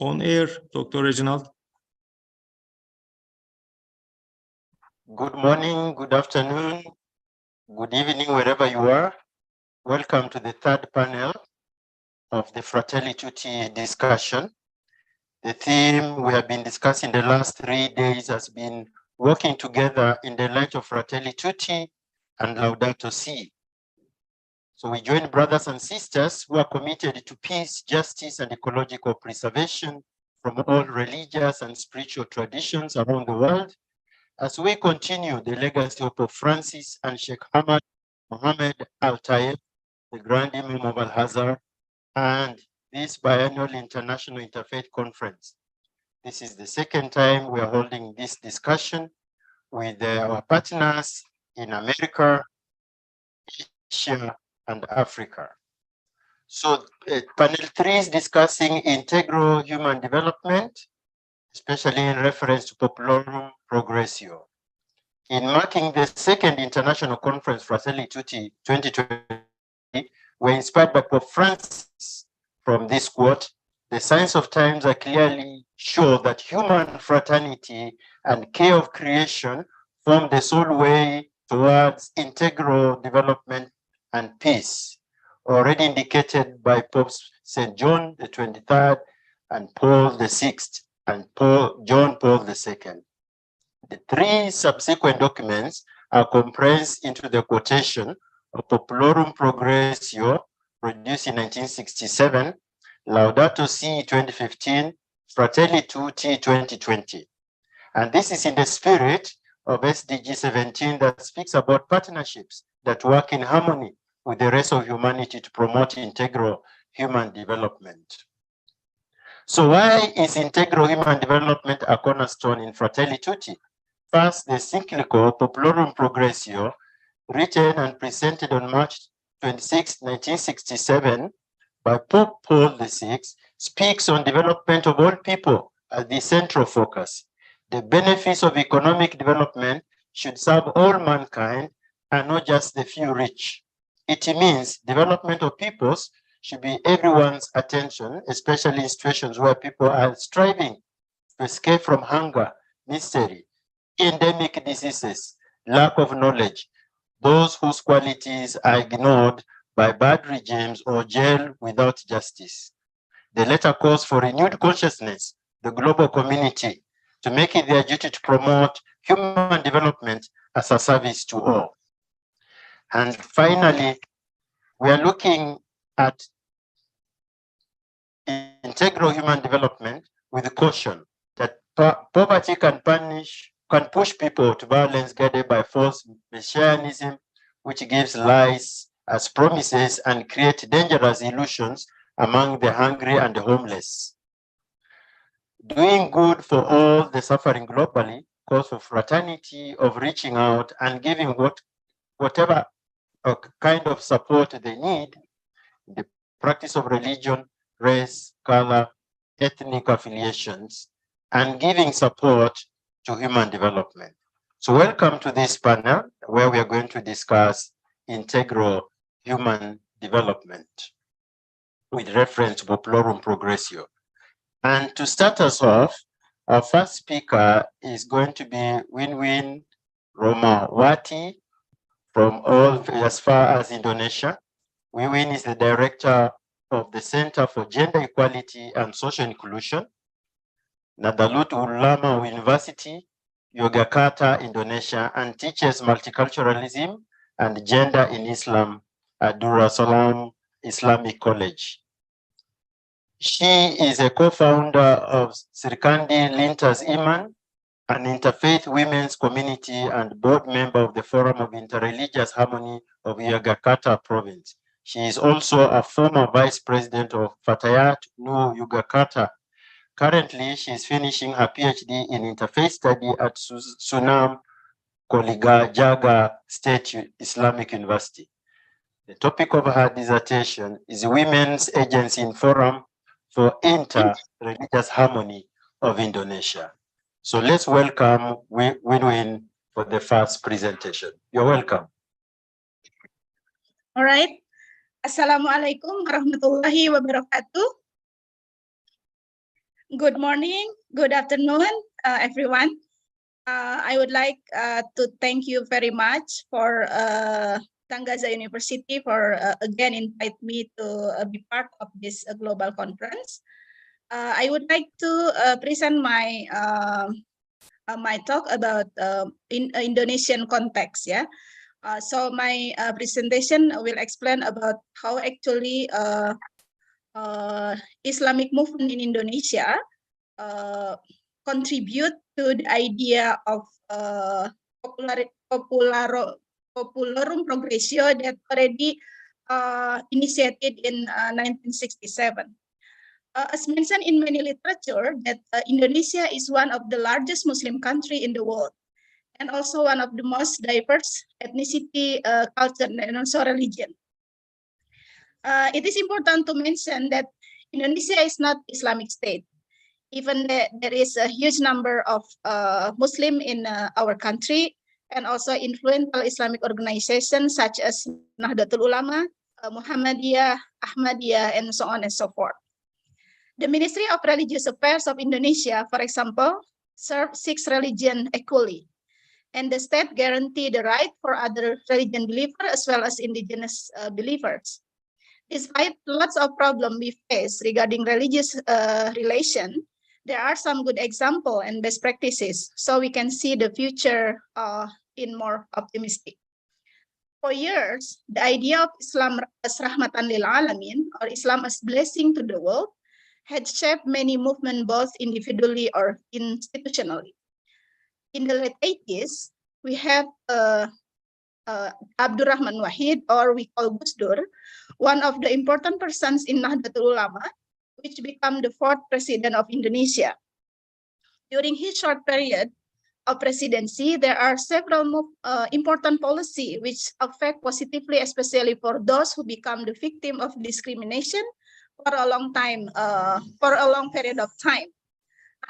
On air, Dr. Reginald. Good morning, good afternoon, good evening, wherever you are. Welcome to the third panel of the Fratelli Tutti discussion. The theme we have been discussing the last 3 days has been working together in the light of Fratelli Tutti and Laudato Si. So we join brothers and sisters who are committed to peace, justice, and ecological preservation from all religious and spiritual traditions around the world, as we continue the legacy of Pope Francis and Sheikh Mohammed Al-Tayeb, the Grand Imam of Al-Azhar, and this biannual International Interfaith Conference. This is the second time we are holding this discussion with our partners in America, Asia, and Africa. So panel 3 is discussing integral human development, especially in reference to Populorum Progressio. In marking the second international conference Fratelli Tutti 2020, we're inspired by Pope Francis from this quote: "The signs of times are clearly show that human fraternity and care of creation form the sole way towards integral development and peace," already indicated by Pope St. John the 23rd and Paul the 6th and John Paul the 2nd. The 3 subsequent documents are compressed into the quotation of Populorum Progressio, produced in 1967, Laudato Si 2015, Fratelli Tutti 2020. And this is in the spirit of SDG 17 that speaks about partnerships that work in harmony with the rest of humanity to promote integral human development. So why is integral human development a cornerstone in Fratelli Tutti? First, the encyclical Populorum Progressio, written and presented on March 26, 1967, by Pope Paul VI, speaks on development of all people as the central focus. The benefits of economic development should serve all mankind and not just the few rich. It means development of peoples should be everyone's attention, especially in situations where people are striving to escape from hunger, misery, endemic diseases, lack of knowledge, those whose qualities are ignored by bad regimes or jail without justice. The latter calls for renewed consciousness, the global community, to make it their duty to promote human development as a service to all. And finally, we are looking at integral human development with caution that poverty can push people to violence guided by false messianism, which gives lies as promises and create dangerous illusions among the hungry and the homeless. Doing good for all the suffering globally calls for fraternity of reaching out and giving whatever kind of support they need. The practice of religion, race, color, ethnic affiliations, and giving support to human development. So welcome to this panel where we are going to discuss integral human development with reference to Populorum Progressio. And to start us off, our first speaker is going to be Winwin Romawati from as far as Indonesia. Winwin is the director of the Center for Gender Equality and Social Inclusion, Nadalut Ulama University, Yogyakarta, Indonesia, and teaches multiculturalism and gender in Islam at Darussalam Islamic College. She is a co-founder of Sirkandi Lintas Iman, an interfaith women's community and board member of the Forum of Interreligious Harmony of Yogyakarta Province. She is also a former vice president of Fatayat Nu Yogyakarta. Currently, she is finishing her PhD in interfaith study at Sunam Koligajaga State Islamic University. The topic of her dissertation is Women's Agency in Forum for Inter-Religious Harmony of Indonesia. So let's welcome Winwin for the first presentation. You're welcome. All right. Assalamualaikum warahmatullahi wabarakatuh. Good morning, good afternoon, everyone. I would like to thank you very much for Tangaza University for again invite me to be part of this global conference. I would like to present my talk about in Indonesian context. Yeah. So my presentation will explain about how actually Islamic movement in Indonesia contribute to the idea of Populorum Progressio that already initiated in 1967. As mentioned in many literature, that Indonesia is one of the largest Muslim country in the world, and also one of the most diverse ethnicity, culture, and also religion. It is important to mention that Indonesia is not Islamic State. Even there is a huge number of Muslim in our country, and also influential Islamic organizations such as Nahdlatul Ulama, Muhammadiyah, Ahmadiyah, and so on and so forth. The Ministry of Religious Affairs of Indonesia, for example, serves 6 religions equally, and the state guarantee the right for other religion believers as well as indigenous believers. Despite lots of problems we face regarding religious relation, there are some good examples and best practices, so we can see the future in more optimistic. For years, the idea of Islam as rahmatan lil alamin, or Islam as blessing to the world, had shaped many movements both individually or institutionally. In the late 80s, we have Abdurrahman Wahid, or we call Gus Dur, one of the important persons in Nahdlatul Ulama, which became the 4th president of Indonesia. During his short period of presidency, there are several important policies which affect positively, especially for those who become the victim of discrimination for a long time, for a long period of time.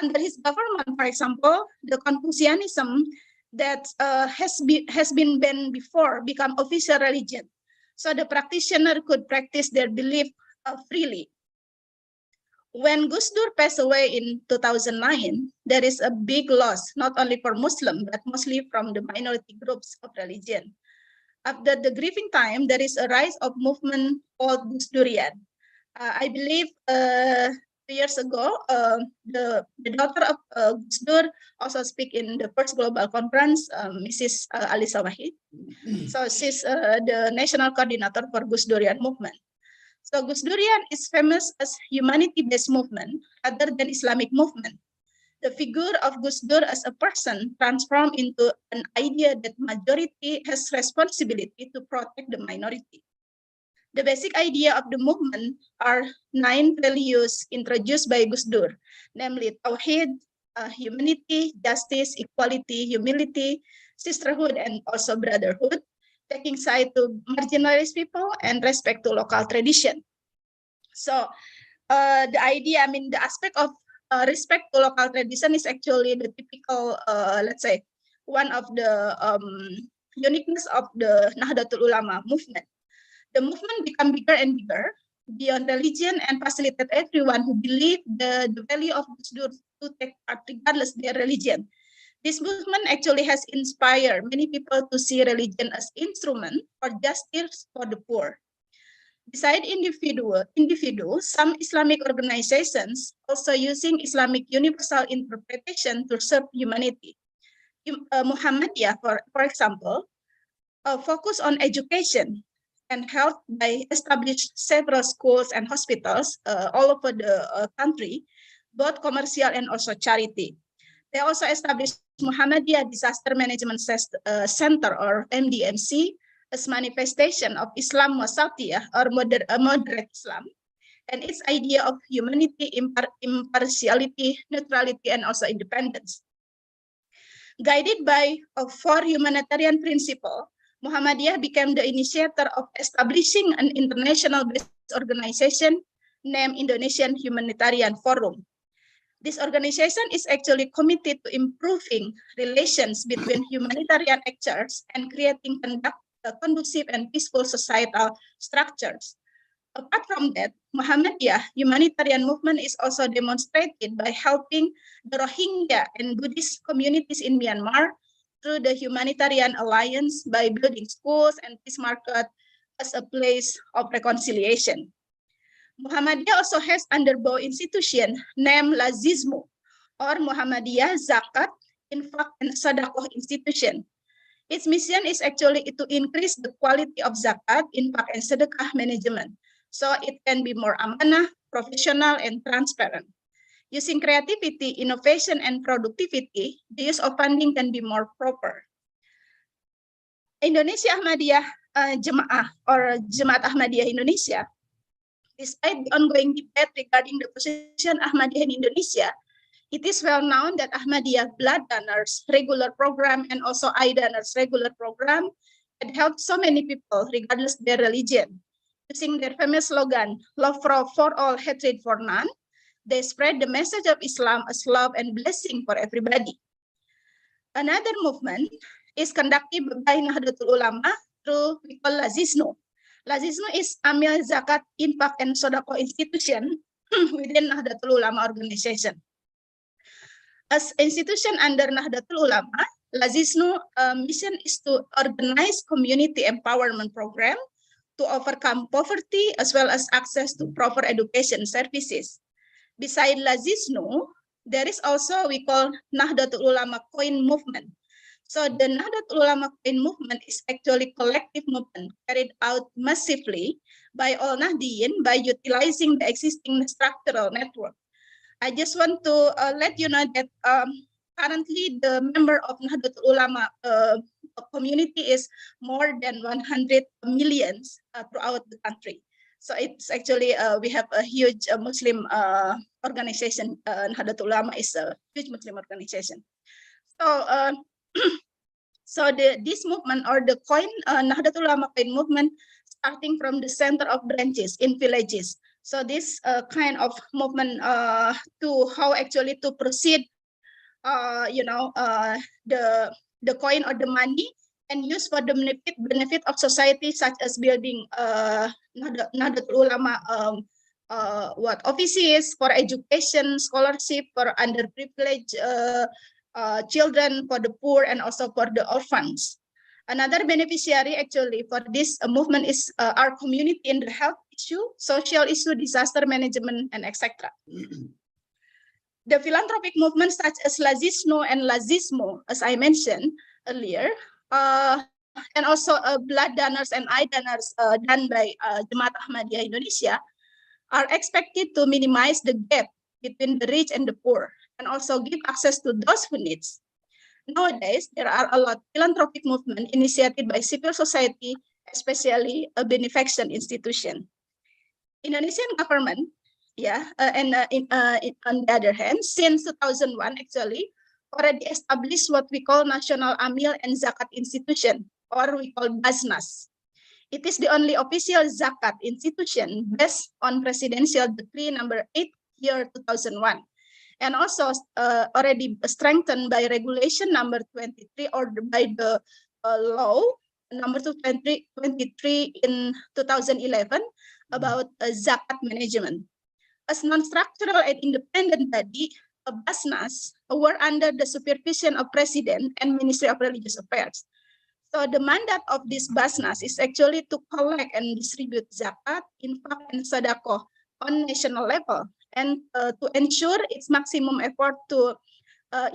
Under his government, for example, the Confucianism that has been banned before become official religion, so the practitioner could practice their belief freely. When Gus Dur passed away in 2009, there is a big loss, not only for Muslim, but mostly from the minority groups of religion. After the grieving time, there is a rise of movement called Gus Durian. I believe 2 years ago, the daughter of Gus Dur also speak in the first global conference, Mrs. Alisa Wahid. So she's the national coordinator for Gus Durian movement. So Gus Durian is famous as humanity-based movement rather than Islamic movement. The figure of Gus Dur as a person transformed into an idea that majority has responsibility to protect the minority. The basic idea of the movement are 9 values introduced by Gus Dur, namely Tauhid, humanity, justice, equality, humility, sisterhood, and also brotherhood, taking side to marginalized people and respect to local tradition. So the idea, the aspect of respect to local tradition is actually the typical, let's say, one of the uniqueness of the Nahdlatul Ulama movement. The movement become bigger and bigger beyond religion and facilitate everyone who believe the value of Gus Dur to take part regardless their religion. This movement actually has inspired many people to see religion as instrument for justice for the poor. Besides individuals, some Islamic organizations also using Islamic universal interpretation to serve humanity. Muhammadiyah, for example, focus on education and health by establish several schools and hospitals all over the country, both commercial and also charity. They also established Muhammadiyah Disaster Management Center, or MDMC, as manifestation of Islam Wasatiyah, or moderate Islam, and its idea of humanity, impartiality, neutrality, and also independence. Guided by a 4 humanitarian principle, Muhammadiyah became the initiator of establishing an international-based organization named Indonesian Humanitarian Forum. This organization is actually committed to improving relations between humanitarian actors and creating conducive and peaceful societal structures. Apart from that, Muhammadiyah humanitarian movement is also demonstrated by helping the Rohingya and Buddhist communities in Myanmar through the humanitarian alliance by building schools and peace market as a place of reconciliation. Muhammadiyah also has undergo institution named Lazismu or Muhammadiyah Zakat, Infak, and Sadaqah Institution. Its mission is actually to increase the quality of zakat, infak, and sedekah management, so it can be more amanah, professional, and transparent. Using creativity, innovation, and productivity, the use of funding can be more proper. Indonesia Ahmadiyah Jemaah or Jemaat Ahmadiyah Indonesia, despite the ongoing debate regarding the position Ahmadiyah in Indonesia, it is well known that Ahmadiyah blood donors regular program and also eye donors regular program had helped so many people regardless their religion. Using their famous slogan, love for all, hatred for none, they spread the message of Islam as love and blessing for everybody. Another movement is conducted by Nahdlatul Ulama through we call Lazisnu. Lazisnu is Amil Zakat Infak and Sodako institution within Nahdlatul Ulama organization. As institution under Nahdlatul Ulama, Lazisnu mission is to organize community empowerment program to overcome poverty as well as access to proper education services. Beside Lazisnu, there is also we call Nahdlatul Ulama Coin movement. So the Nahdlatul Ulama Coin movement is actually collective movement carried out massively by all Nahdiyin by utilizing the existing structural network. I just want to let you know that currently the member of Nahdlatul Ulama community is more than 100 million throughout the country. So it's actually, we have a huge Muslim organization. Nahdlatul Ulama is a huge Muslim organization. So, this movement or the coin, Nahdlatul Ulama coin movement, starting from the center of branches in villages. So this kind of movement to how actually to proceed, the coin or the money and use for the benefit of society, such as building Nahdlatul Ulama offices for education, scholarship for underprivileged children, for the poor, and also for the orphans. Another beneficiary actually for this movement is our community in the health issue, social issue, disaster management, and etc. The philanthropic movements such as Lazisnu and Lazismo, as I mentioned earlier, and also blood donors and eye donors done by Jemaat Ahmadiyah Indonesia are expected to minimize the gap between the rich and the poor and also give access to those who need. Nowadays, there are a lot of philanthropic movement initiated by civil society, especially a benefaction institution. Indonesian government, on the other hand, since 2001 actually, already established what we call National Amil and Zakat Institution, or we call Basnas. It is the only official zakat institution based on Presidential Decree number 8, year 2001. And also already strengthened by regulation number 23 or by the law number 23 in 2011 about zakat management. As non-structural and independent body, Basnas were under the supervision of President and Ministry of Religious Affairs. So the mandate of this Basnas is actually to collect and distribute zakat, infak, and sadaqah on national level, and to ensure its maximum effort to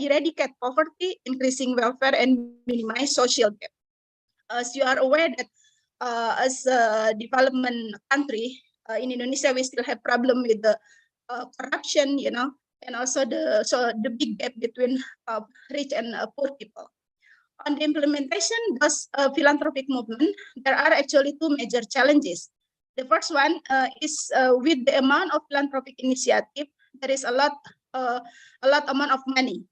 eradicate poverty, increasing welfare, and minimize social gap. As you are aware that as a development country in Indonesia, we still have problem with the corruption, and also the big gap between rich and poor people. On the implementation of philanthropic movement, there are actually two major challenges. The first one is with the amount of philanthropic initiative, there is a lot amount of money.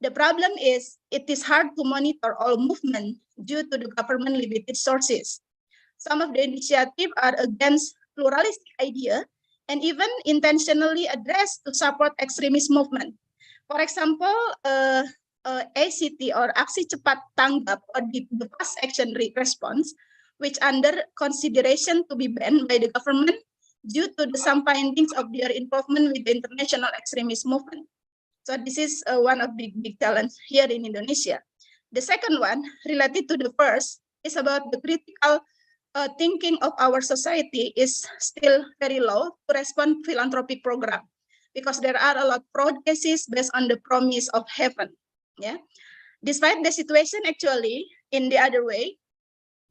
The problem is it is hard to monitor all movement due to the government limited sources. Some of the initiatives are against pluralistic idea and even intentionally addressed to support extremist movement. For example, ACT or Aksi Cepat Tanggap or the fast action response, which under consideration to be banned by the government, due to some findings of their involvement with the international extremist movement. So this is one of big challenge here in Indonesia. The second one, related to the first, is about the critical thinking of our society is still very low to respond to philanthropic program, because there are a lot of fraud cases based on the promise of heaven. Yeah, despite the situation actually in the other way,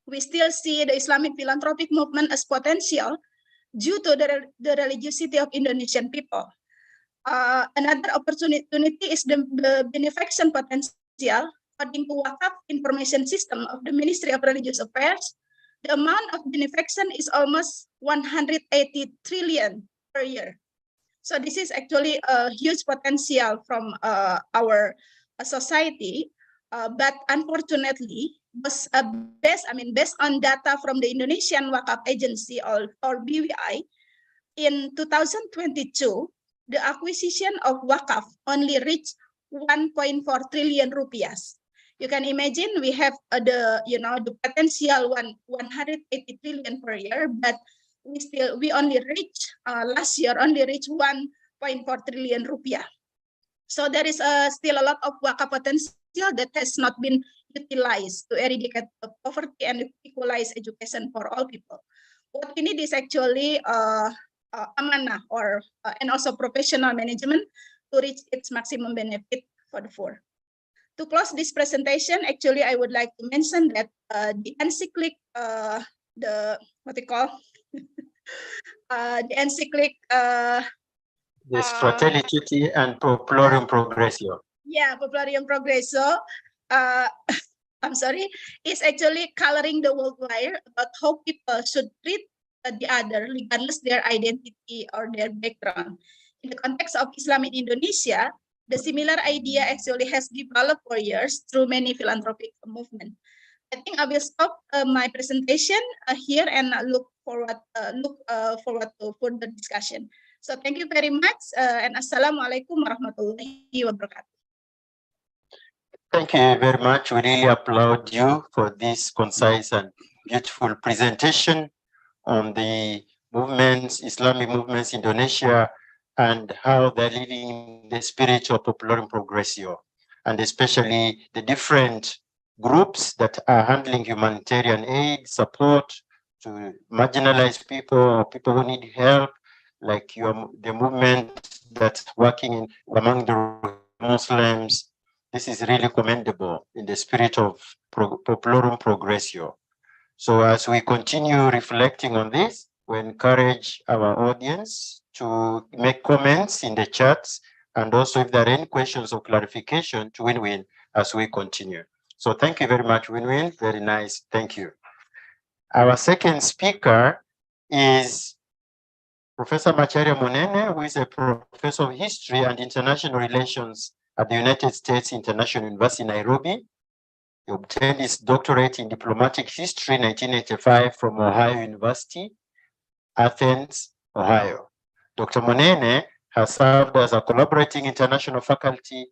we still see the Islamic philanthropic movement as potential due to the religiosity of Indonesian people. Another opportunity is the benefaction potential. According to Wakaf information system of the Ministry of Religious Affairs, the amount of benefaction is almost 180 trillion per year. So this is actually a huge potential from our society, but unfortunately, based on data from the Indonesian Wakaf Agency or BWI, in 2022, the acquisition of Wakaf only reached 1.4 trillion rupiah. You can imagine we have the potential 180 trillion per year, but we only reach last year only reached 1.4 trillion rupiah. So there is still a lot of Wakaf potential that has not been utilized to eradicate poverty and equalize education for all people. What we need is actually amanah and also professional management to reach its maximum benefit for the poor. To close this presentation, actually, I would like to mention that the encyclic, the encyclic. This Fratelli Tutti and Populorum Progressio. Yeah, Populorum Progressio. I'm sorry, is actually coloring the worldwide about how people should treat the other, regardless their identity or their background. In the context of Islam in Indonesia, the similar idea actually has developed for years through many philanthropic movements. I think I will stop my presentation here and look forward to further discussion. So thank you very much, and Assalamualaikum warahmatullahi wabarakatuh. Thank you very much. We really applaud you for this concise and beautiful presentation on the movements, Islamic movements in Indonesia, and how they're living the spirit of Populorum Progressio, and especially the different groups that are handling humanitarian aid, support to marginalized people or people who need help, like the movement that's working among the Muslims. This is really commendable in the spirit of Populorum Progressio. So as we continue reflecting on this, we encourage our audience to make comments in the chats, and also if there are any questions or clarification to Win-Win as we continue. So thank you very much, Win-Win. Very nice. Thank you. Our second speaker is Professor Macharia Monene, who is a professor of history and international relations at the United States International University, Nairobi. He obtained his doctorate in diplomatic history in 1985 from Ohio University, Athens, Ohio. Dr. Monene has served as a collaborating international faculty,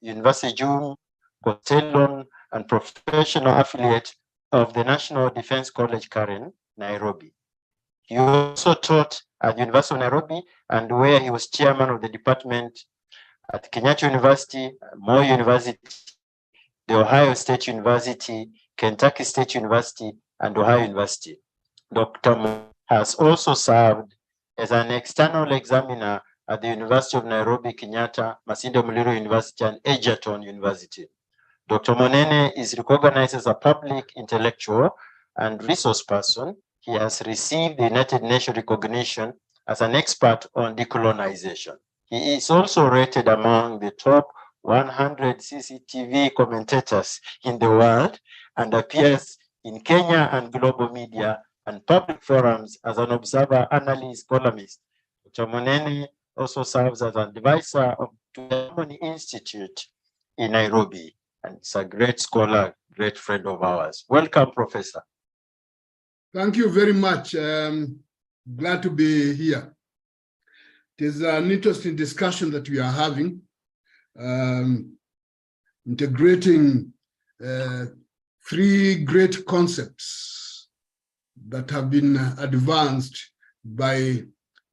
University June, Costello, and professional affiliate of the National Defense College, Karen, Nairobi. He also taught at University of Nairobi, and where he was chairman of the department at Kenyatta University, Moi University, the Ohio State University, Kentucky State University, and Ohio University. Dr. Mo has also served as an external examiner at the University of Nairobi, Kenyatta, Masinde Muliro University, and Egerton University. Dr. Monene is recognized as a public intellectual and resource person. He has received the United Nations recognition as an expert on decolonization. He is also rated among the top 100 CCTV commentators in the world and appears in Kenya and global media and public forums as an observer, analyst, columnist. Dr. Monene also serves as an advisor to the Harmony Institute in Nairobi, and is a great scholar, great friend of ours. Welcome, Professor. Thank you very much. Glad to be here. It is an interesting discussion that we are having, integrating three great concepts that have been advanced by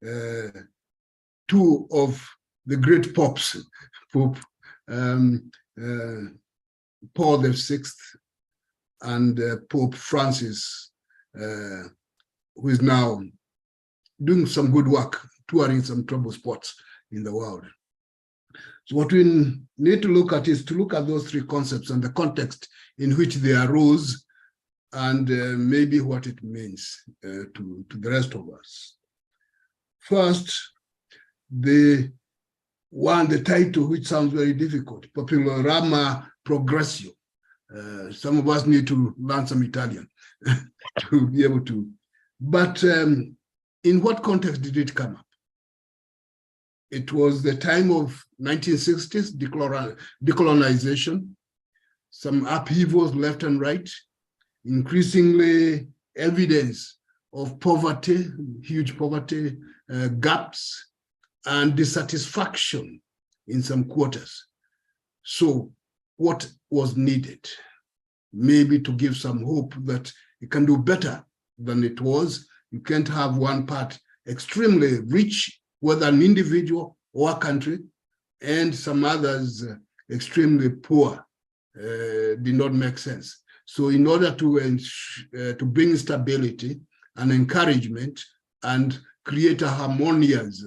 two of the great popes, Pope Paul VI and Pope Francis, who is now doing some good work, touring some trouble spots in the world. So what we need to look at is to look at those three concepts and the context in which they arose, and maybe what it means to the rest of us. First, the title, which sounds very difficult, Populorum Progressio. Some of us need to learn some Italian to be able to. But in what context did it come up? It was the time of 1960s decolonization, some upheavals left and right, increasingly evidence of poverty, huge poverty, gaps, and dissatisfaction in some quarters. So what was needed? Maybe to give some hope that it can do better than it was. You can't have one part extremely rich, whether an individual or a country, and some others extremely poor. Did not make sense. So in order to bring stability and encouragement and create a harmonious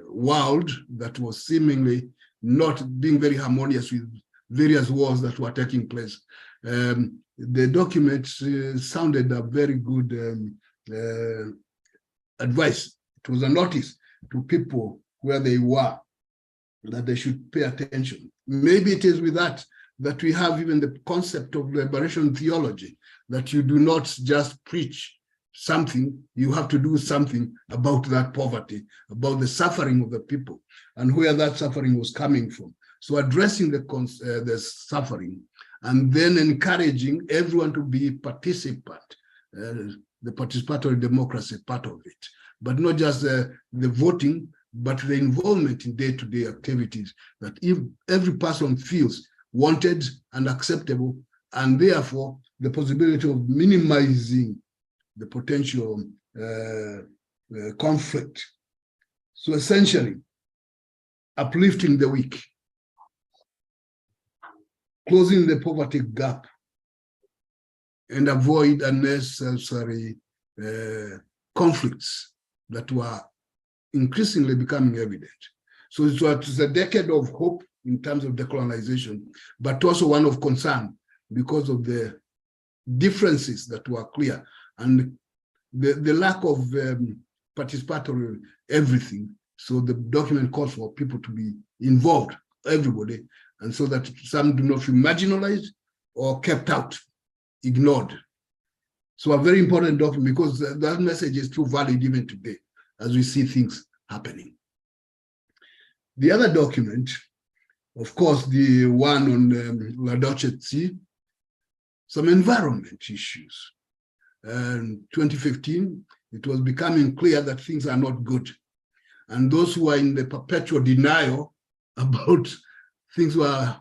world that was seemingly not being very harmonious with various wars that were taking place, the document sounded a very good advice. It was a notice to people where they were, that they should pay attention. Maybe it is with that we have even the concept of liberation theology, that you do not just preach something, you have to do something about that poverty, about the suffering of the people, and where that suffering was coming from. So addressing the suffering, and then encouraging everyone to be participant, the participatory democracy part of it, but not just the voting, but the involvement in day-to-day activities, that if every person feels wanted and acceptable, and therefore the possibility of minimizing the potential conflict. So essentially, uplifting the weak, closing the poverty gap, and avoid unnecessary conflicts that were increasingly becoming evident. So it was a decade of hope in terms of decolonization, but also one of concern because of the differences that were clear and the lack of participatory everything. So the document calls for people to be involved, everybody, and so that some do not feel marginalized or kept out, ignored. So a very important document, because that message is too valid even today as we see things happening. The other document, of course, the one on La Docet, some environment issues. 2015, it was becoming clear that things are not good. And those who are in the perpetual denial about things were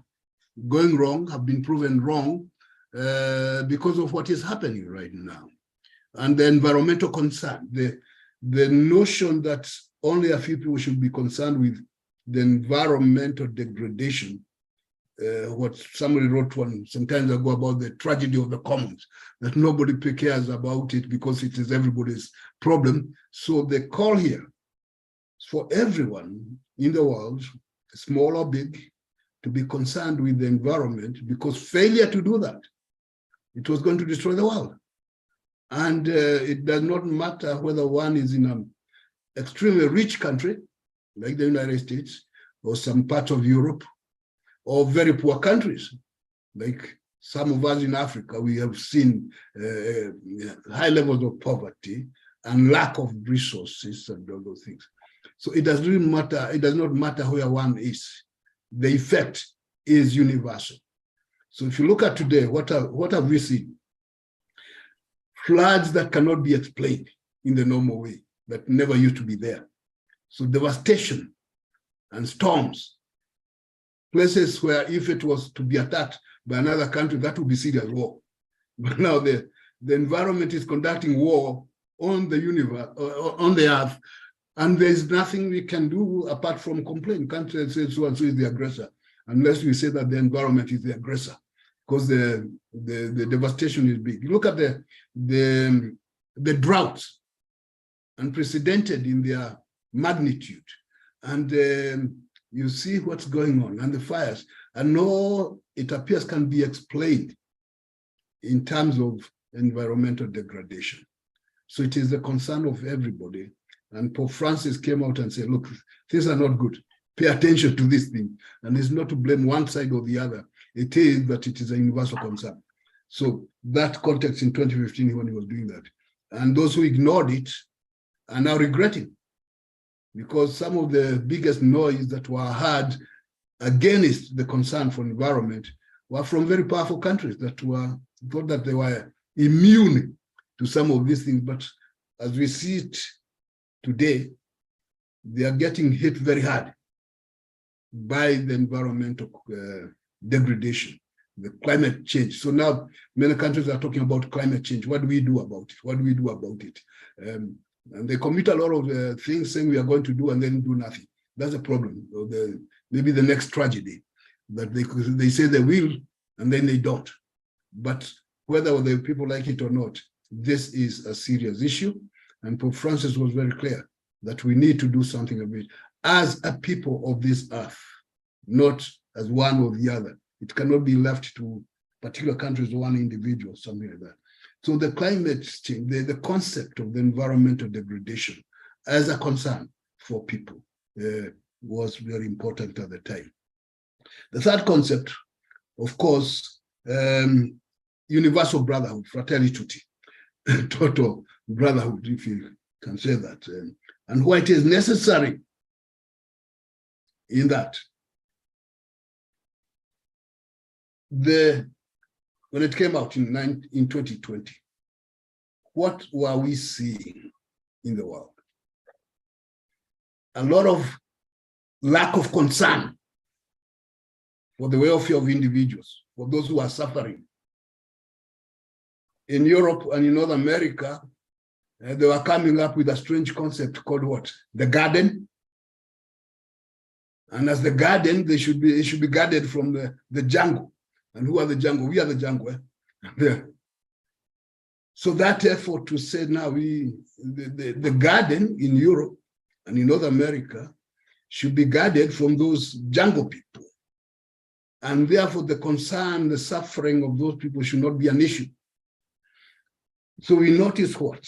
going wrong have been proven wrong because of what is happening right now. And the environmental concern, the notion that only a few people should be concerned with the environmental degradation, what somebody wrote one some time ago about the tragedy of the commons, that nobody cares about it because it is everybody's problem. So the call here is for everyone in the world, small or big, to be concerned with the environment, because failure to do that, it was going to destroy the world. And it does not matter whether one is in an extremely rich country, like the United States, or some part of Europe, or very poor countries, like some of us in Africa. We have seen high levels of poverty and lack of resources and all those things. So it does not matter. It does not matter where one is. The effect is universal. So if you look at today, what have we seen? Floods that cannot be explained in the normal way, that never used to be there. So devastation and storms, places where if it was to be attacked by another country, that would be serious war. But now the environment is conducting war on the universe, on the earth, and there's nothing we can do apart from complain. Can't say so and so is the aggressor, unless we say that the environment is the aggressor, because the devastation is big. You look at the droughts, unprecedented in their magnitude, and you see what's going on, and the fires, and no, it appears can be explained in terms of environmental degradation. So it is the concern of everybody. And Pope Francis came out and said, look, things are not good. Pay attention to this thing. And it's not to blame one side or the other. It is that it is a universal concern. So that context in 2015 when he was doing that. And those who ignored it are now regretting, because some of the biggest noise that were heard against the concern for environment were from very powerful countries that thought that they were immune to some of these things. But as we see it today, they are getting hit very hard by the environmental degradation, the climate change. So now many countries are talking about climate change. What do we do about it? What do we do about it? And they commit a lot of things saying we are going to do and then do nothing. That's a problem. Maybe the next tragedy, that they say they will and then they don't. But whether the people like it or not, this is a serious issue. And Pope Francis was very clear that we need to do something of it as a people of this earth, not as one or the other. It cannot be left to particular countries or one individual, something like that. So the climate change, the concept of the environmental degradation as a concern for people was very important at the time. The third concept, of course, universal brotherhood, fratelli tutti, total brotherhood, if you can say that, and why it is necessary in that. When it came out in 2020, what were we seeing in the world? A lot of lack of concern for the welfare of individuals, for those who are suffering. In Europe and in North America, they were coming up with a strange concept called what? The garden. And as the garden, it should be guarded from the jungle. And who are the jungle? We are the jungle. Yeah. So that effort to say now the garden in Europe and in North America should be guarded from those jungle people. And therefore the concern, the suffering of those people should not be an issue. So we notice what?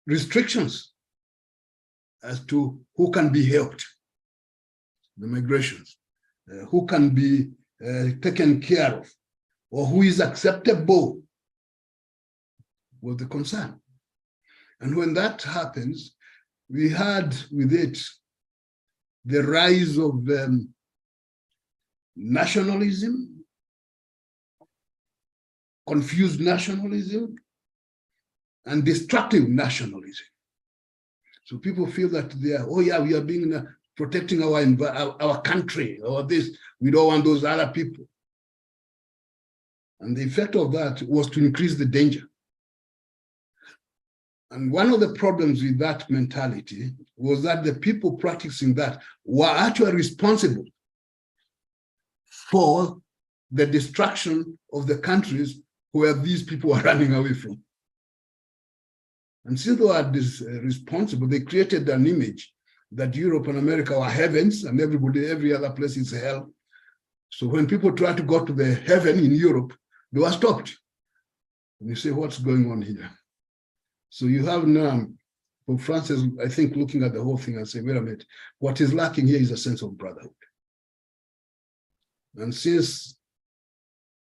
Restrictions as to who can be helped, the migrations, who can be taken care of, or who is acceptable was the concern. And when that happens, we had with it the rise of nationalism, confused nationalism, and destructive nationalism. So people feel that they are, oh yeah, we are being protecting our country or this. We don't want those other people. And the effect of that was to increase the danger. And one of the problems with that mentality was that the people practicing that were actually responsible for the destruction of the countries where these people are running away from. And since they are responsible, they created an image that Europe and America were heavens and every other place is hell. So when people try to go to the heaven in Europe, they were stopped. And you say, what's going on here? So you have now Pope Francis, I think, looking at the whole thing and saying, wait a minute, what is lacking here is a sense of brotherhood. And since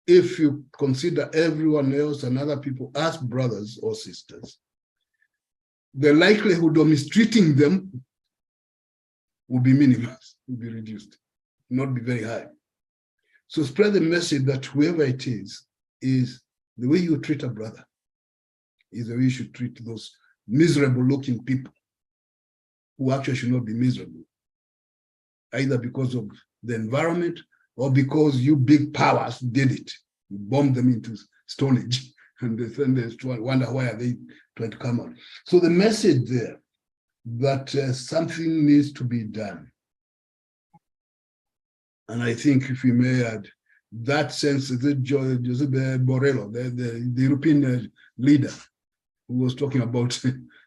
if you consider everyone else and other people as brothers or sisters, the likelihood of mistreating them will be minimus, will be reduced, not be very high. So spread the message that whoever it is the way you treat a brother is the way you should treat those miserable looking people who actually should not be miserable, either because of the environment or because you big powers did it. You bombed them into Stone Age and then they wonder why are they trying to come out. So the message there that something needs to be done. And I think if we may add, that sense, Josep Borrell, the European leader, who was talking about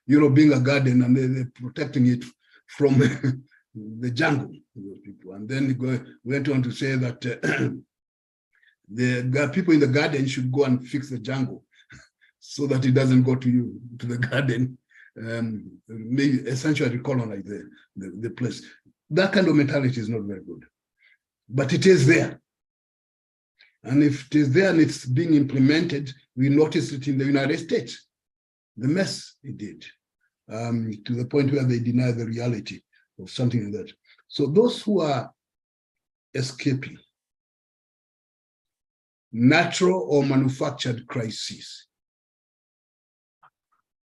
Europe being a garden and they're protecting it from the jungle, those people. And then he went on to say that the people in the garden should go and fix the jungle so that it doesn't go to the garden, essentially colonize the place. That kind of mentality is not very good, but it is there. And if it is there and it's being implemented, we notice it in the United States, the mess it did, to the point where they deny the reality of something like that. So those who are escaping natural or manufactured crises,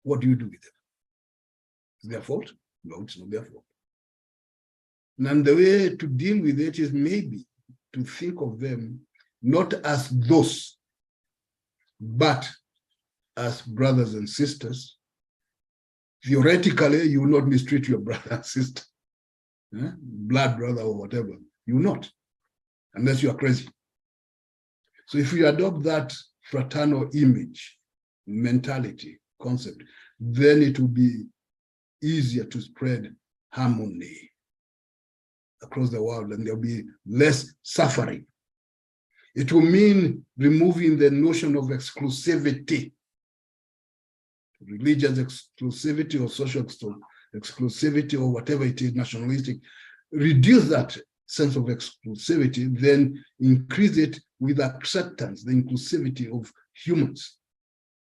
what do you do with them? Is their fault? No, it's not their fault. And the way to deal with it is maybe to think of them not as those, but as brothers and sisters. Theoretically, you will not mistreat your brother and sister, blood brother or whatever. You will not, unless you are crazy. So if you adopt that fraternal image, mentality, concept, then it will be easier to spread harmony across the world, and there'll be less suffering. It will mean removing the notion of exclusivity, religious exclusivity or social exclusivity or whatever it is, nationalistic. Reduce that sense of exclusivity, then increase it with acceptance, the inclusivity of humans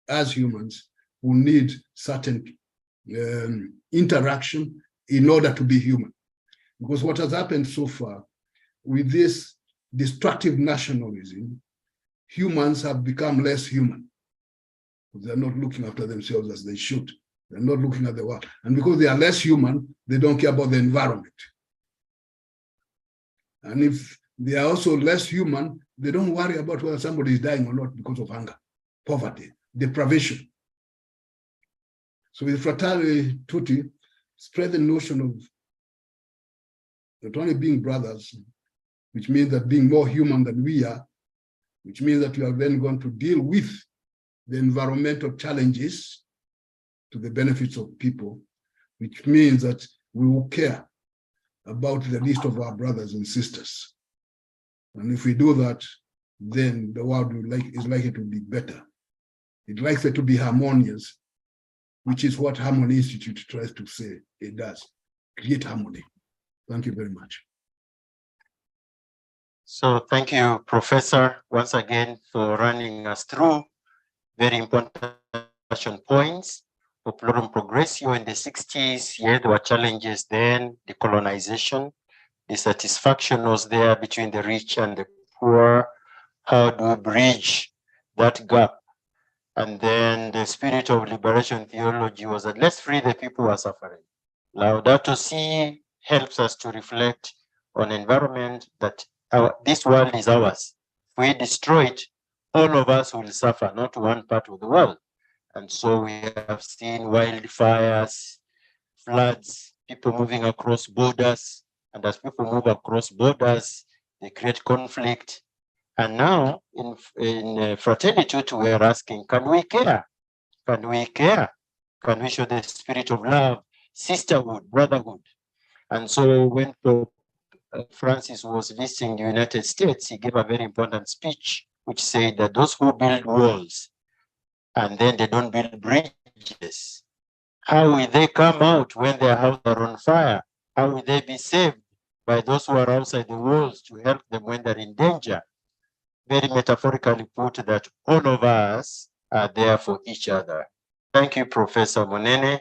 as humans who need certain interaction in order to be human. Because what has happened so far with this destructive nationalism, humans have become less human. They're not looking after themselves as they should. They're not looking at the world. And because they are less human, they don't care about the environment. And if they are also less human, they don't worry about whether somebody is dying or not because of hunger, poverty, deprivation. So with Fratelli Tutti, spread the notion of not only being brothers, which means that being more human than we are, which means that we are then going to deal with the environmental challenges to the benefits of people, which means that we will care about the least of our brothers and sisters. And if we do that, then the world is likely to be better. It's likely to be harmonious, which is what Harmony Institute tries to say it does, create harmony. Thank you very much. So thank you, Professor, once again for running us through very important action points. Populorum Progressio in the 60s, yeah, there were challenges then, decolonization, dissatisfaction was there between the rich and the poor. How do we bridge that gap? And then the spirit of liberation theology was that let's free the people who are suffering. Laudato Si helps us to reflect on environment that this world is ours. If we destroy it, all of us will suffer, not one part of the world. And so we have seen wildfires, floods, people moving across borders. And as people move across borders, they create conflict. And now in Fraternity, we are asking, can we care? Can we care? Can we show the spirit of love, sisterhood, brotherhood? And so when Pope Francis was visiting the United States, he gave a very important speech, which said that those who build walls and then they don't build bridges, how will they come out when their houses are on fire? How will they be saved by those who are outside the walls to help them when they're in danger? Very metaphorically put that all of us are there for each other. Thank you, Professor Monene.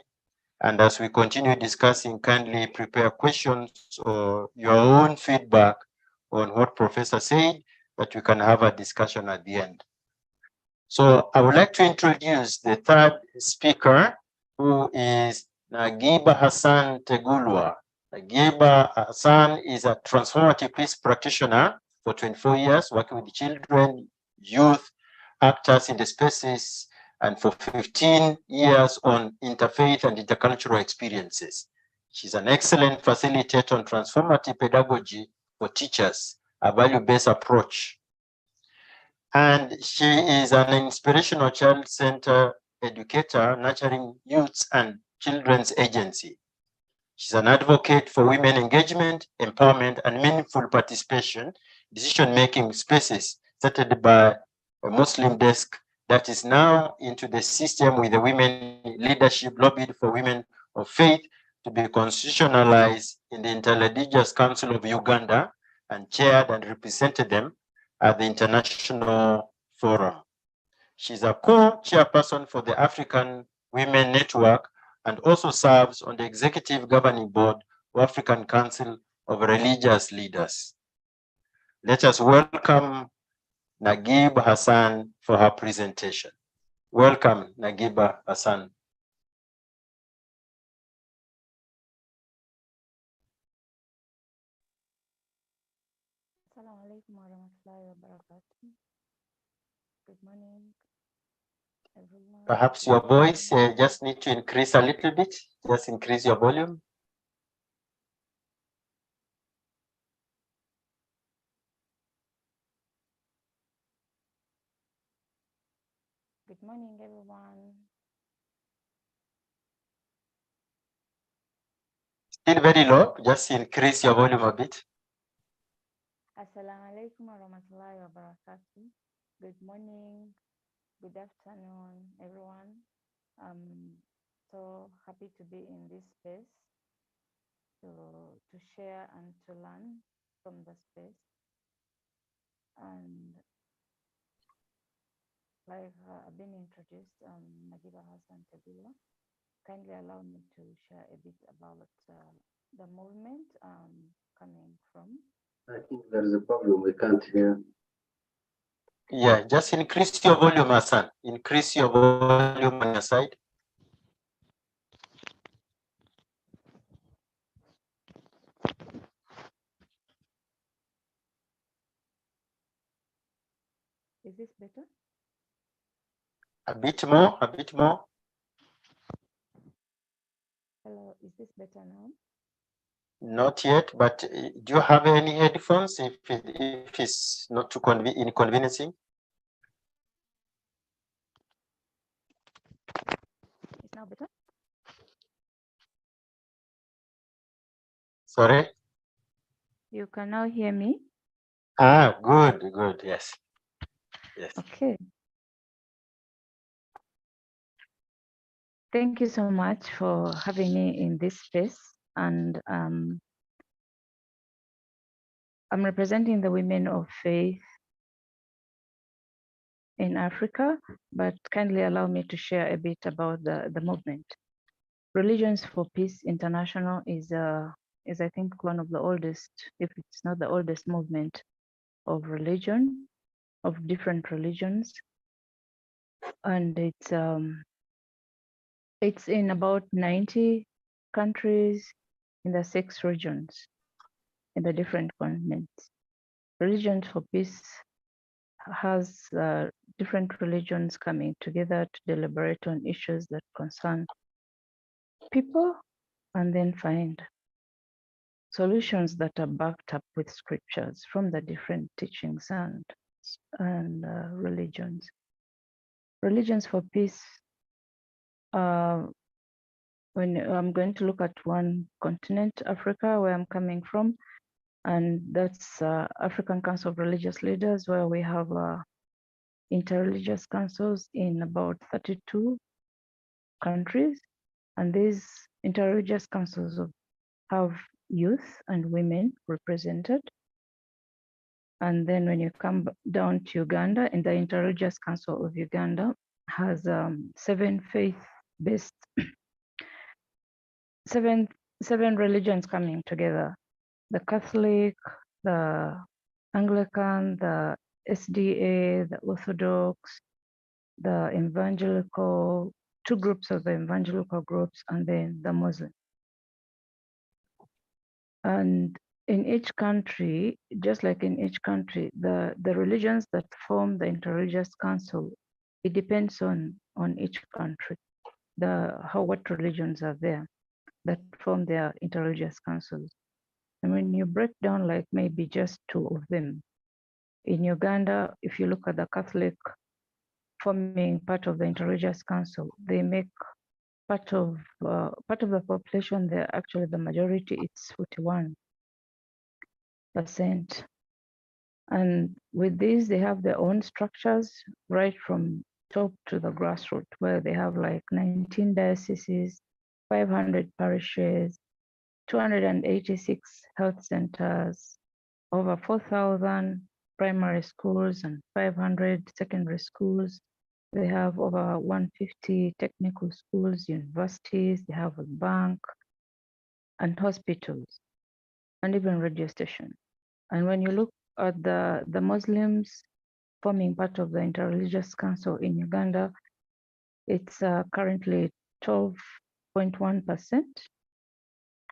And as we continue discussing, kindly prepare questions or your own feedback on what Professor said, that we can have a discussion at the end. So I would like to introduce the third speaker, who is Nagiba Hassan Tegulwa. Nagiba Hassan is a transformative peace practitioner for 24 years, working with children, youth, actors in the spaces, and for 15 years on interfaith and intercultural experiences. She's an excellent facilitator on transformative pedagogy for teachers, a value-based approach. And she is an inspirational child center educator, nurturing youths and children's agency. She's an advocate for women engagement, empowerment, and meaningful participation, decision-making spaces started by a Muslim desk that is now into the system with the women leadership lobbied for women of faith to be constitutionalized in the Interreligious Council of Uganda and chaired and represented them at the International Forum. She's a co-chairperson for the African Women Network and also serves on the executive governing board of African Council of Religious Leaders. Let us welcome Nagib Hassan for her presentation. Welcome, Nagiba Hassan. Assalamu alaikum warahmatullahi wabarakatuh. Good morning, everyone. Perhaps your voice just need to increase a little bit. Just increase your volume. Good morning, everyone. Still very low. Just increase your volume a bit. Assalamu alaikum warahmatullahi wabarakatuh. Good morning, good afternoon, everyone. I'm so happy to be in this space to share and to learn from the space. And like I've been introduced, Nagiba Hassan Tabila. Kindly allow me to share a bit about the movement coming from. I think there is a problem. We can't hear. Yeah, just increase your volume, Hassan. Increase your volume on your side. Is this better? A bit more, a bit more. Hello, is this better now? Not yet, but do you have any headphones if it's not too inconveniencing? It's now better? Sorry? You can now hear me? Ah, good, good, yes. Yes. Okay. Thank you so much for having me in this space. And I'm representing the women of faith in Africa, but kindly allow me to share a bit about the movement. Religions for Peace International is I think one of the oldest, if it's not the oldest movement of religion, of different religions. And it's in about 90 countries in the 6 regions in the different continents. Religions for Peace has different religions coming together to deliberate on issues that concern people and then find solutions that are backed up with scriptures from the different teachings and religions. Religions for Peace, when I'm going to look at one continent, Africa, where I'm coming from, and that's African Council of Religious Leaders, where we have interreligious councils in about 32 countries. And these interreligious councils have youth and women represented. And then when you come down to Uganda, in the Interreligious Council of Uganda has 7 faith-based, seven religions coming together: the Catholic, the Anglican, the SDA, the Orthodox, the Evangelical, 2 groups of the Evangelical groups, and then the Muslim. And in each country, just like in each country, the religions that form the interreligious council, it depends on each country, what religions are there that form their interreligious councils. And when you break down like maybe just two of them, in Uganda, if you look at the Catholic forming part of the interreligious council, they make part of the population. They're actually the majority. It's 41%. And with this, they have their own structures right from top to the grassroots, where they have like 19 dioceses, 500 parishes, 286 health centers, over 4,000 primary schools and 500 secondary schools. They have over 150 technical schools, universities, they have a bank and hospitals, and even radio station. And when you look at the Muslims forming part of the Interreligious Council in Uganda, it's currently 12.1%,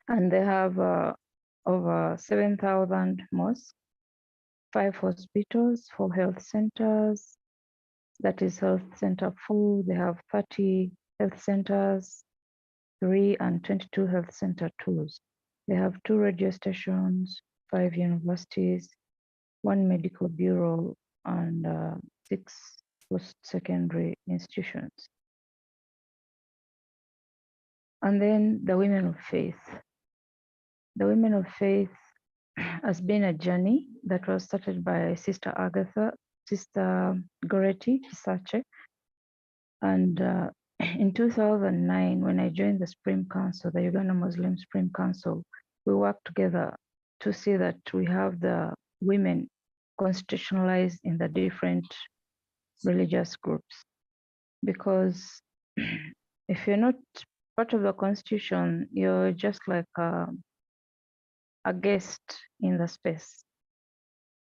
and they have over 7,000 mosques, 5 hospitals, 4 health centers, that is Health Center 4. They have 30 health centers, 3 and 22 health center 2s. They have 2 radio stations, 5 universities, 1 medical bureau, and 6 post-secondary institutions. And then the women of faith. The women of faith has been a journey that was started by Sister Agatha, Sister Goretti Kisache. And in 2009, when I joined the Supreme Council, the Uganda Muslim Supreme Council, we worked together to see that we have the women constitutionalized in the different religious groups. Because if you're not part of the constitution, you're just like a guest in the space.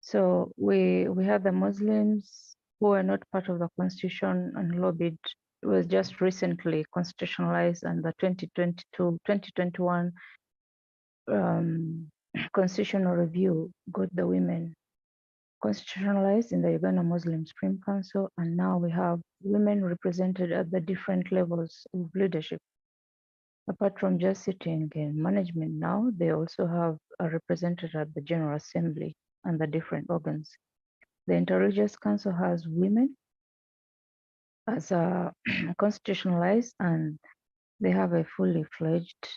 So we had the Muslims who were not part of the constitution and lobbied. It was just recently constitutionalized, and the 2021 constitutional review got the women constitutionalized in the Uganda Muslim Supreme Council, and now we have women represented at the different levels of leadership. Apart from just sitting in management now, they also have a representative at the General Assembly and the different organs. The Interreligious Council has women as a constitutionalized, and they have a fully fledged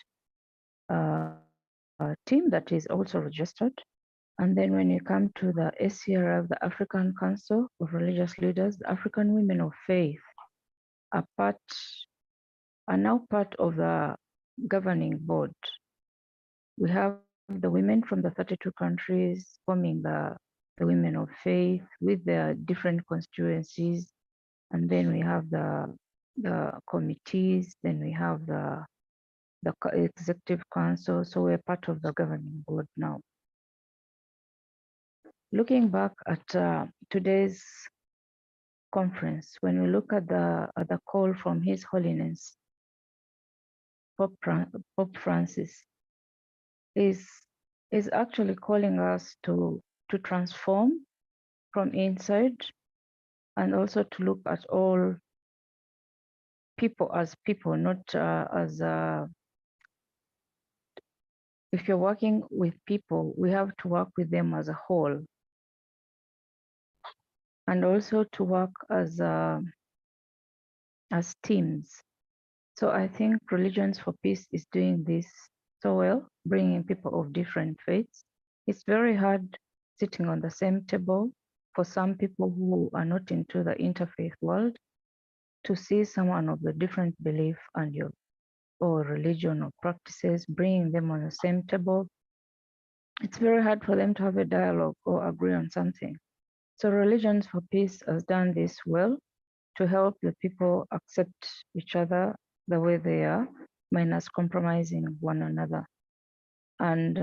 team that is also registered. And then when you come to the ACRF, the African Council of Religious Leaders, the African Women of Faith are now part of the governing board. We have the women from the 32 countries forming the Women of Faith with their different constituencies. And then we have the committees, then we have the executive council. So we're part of the governing board now. Looking back at today's conference, when we look at the call from His Holiness Pope Francis, is actually calling us to transform from inside, and also to look at all people as people, not as if you're working with people, we have to work with them as a whole, and also to work as teams. So I think Religions for Peace is doing this so well, bringing people of different faiths. It's very hard sitting on the same table for some people who are not into the interfaith world to see someone of the different belief and or religion or practices, bringing them on the same table. It's very hard for them to have a dialogue or agree on something. So Religions for Peace has done this well to help the people accept each other the way they are, minus compromising one another. And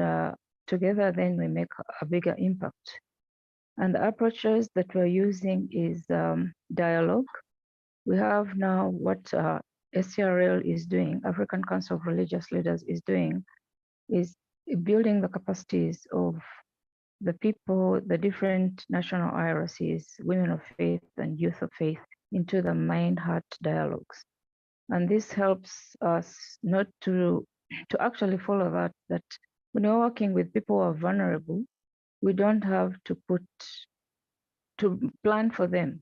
together then we make a bigger impact. And the approaches that we're using is dialogue. We have now what SCRL is doing, African Council of Religious Leaders is doing, is building the capacities of the people, the different national IRCs, women of faith and youth of faith, into the mind-heart dialogues. And this helps us not to actually follow that when you're working with people who are vulnerable, we don't have to plan for them,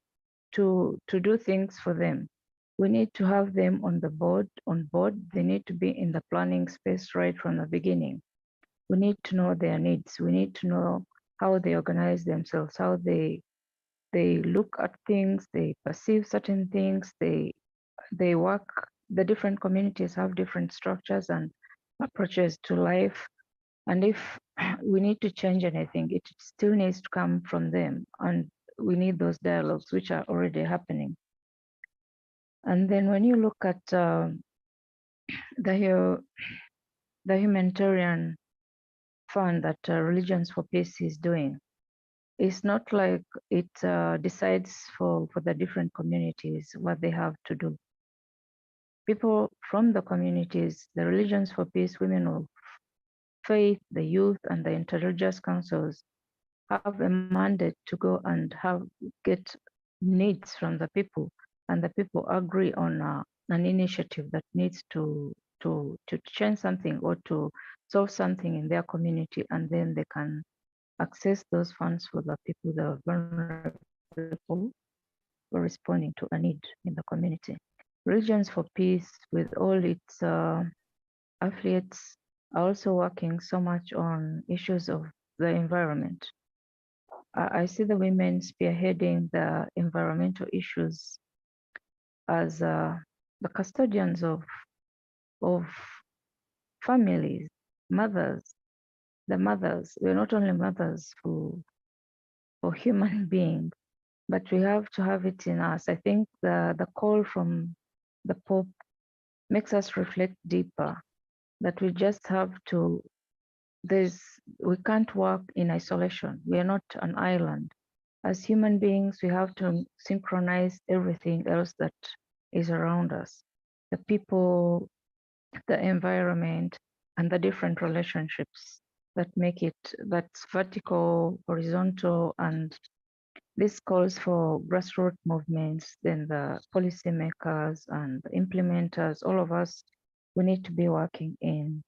to do things for them. We need to have them on board. They need to be in the planning space right from the beginning. We need to know their needs. We need to know how they organize themselves, how they look at things, they perceive certain things, they work. The different communities have different structures and approaches to life. And if we need to change anything, it still needs to come from them. And we need those dialogues, which are already happening. And then when you look at the humanitarian fund that Religions for Peace is doing, it's not like it decides for the different communities what they have to do. People from the communities, the Religions for Peace, women of faith, the youth, and the interreligious councils have a mandate to go and get needs from the people, and the people agree on an initiative that needs to change something or to solve something in their community, and then they can access those funds for the people, the vulnerable people, for responding to a need in the community. Religions for Peace, with all its affiliates, are also working so much on issues of the environment. I see the women spearheading the environmental issues as the custodians of families, mothers. The mothers, we're not only mothers for human beings, but we have to have it in us. I think the call from the Pope makes us reflect deeper, that we just have to, we can't work in isolation. We are not an island. As human beings, we have to synchronize everything else that is around us, the people, the environment, and the different relationships that make it, that's vertical, horizontal, and this calls for grassroots movements, then the policymakers and the implementers, all of us, we need to be working in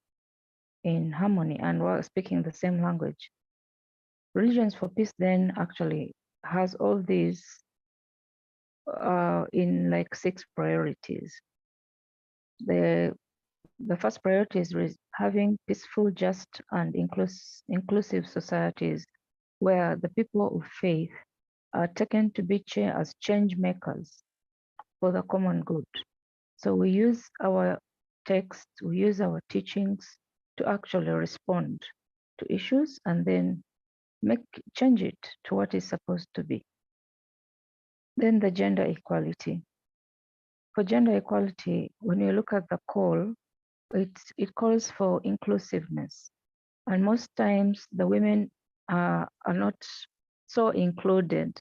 harmony and we're speaking the same language. Religions for Peace then actually has all these in like 6 priorities. The first priority is having peaceful, just, and inclusive societies where the people of faith are taken to be as change makers for the common good. So we use our text, we use our teachings to actually respond to issues and then change it to what is supposed to be. Then the gender equality. For gender equality, when you look at the call, it calls for inclusiveness. And most times the women are not so included,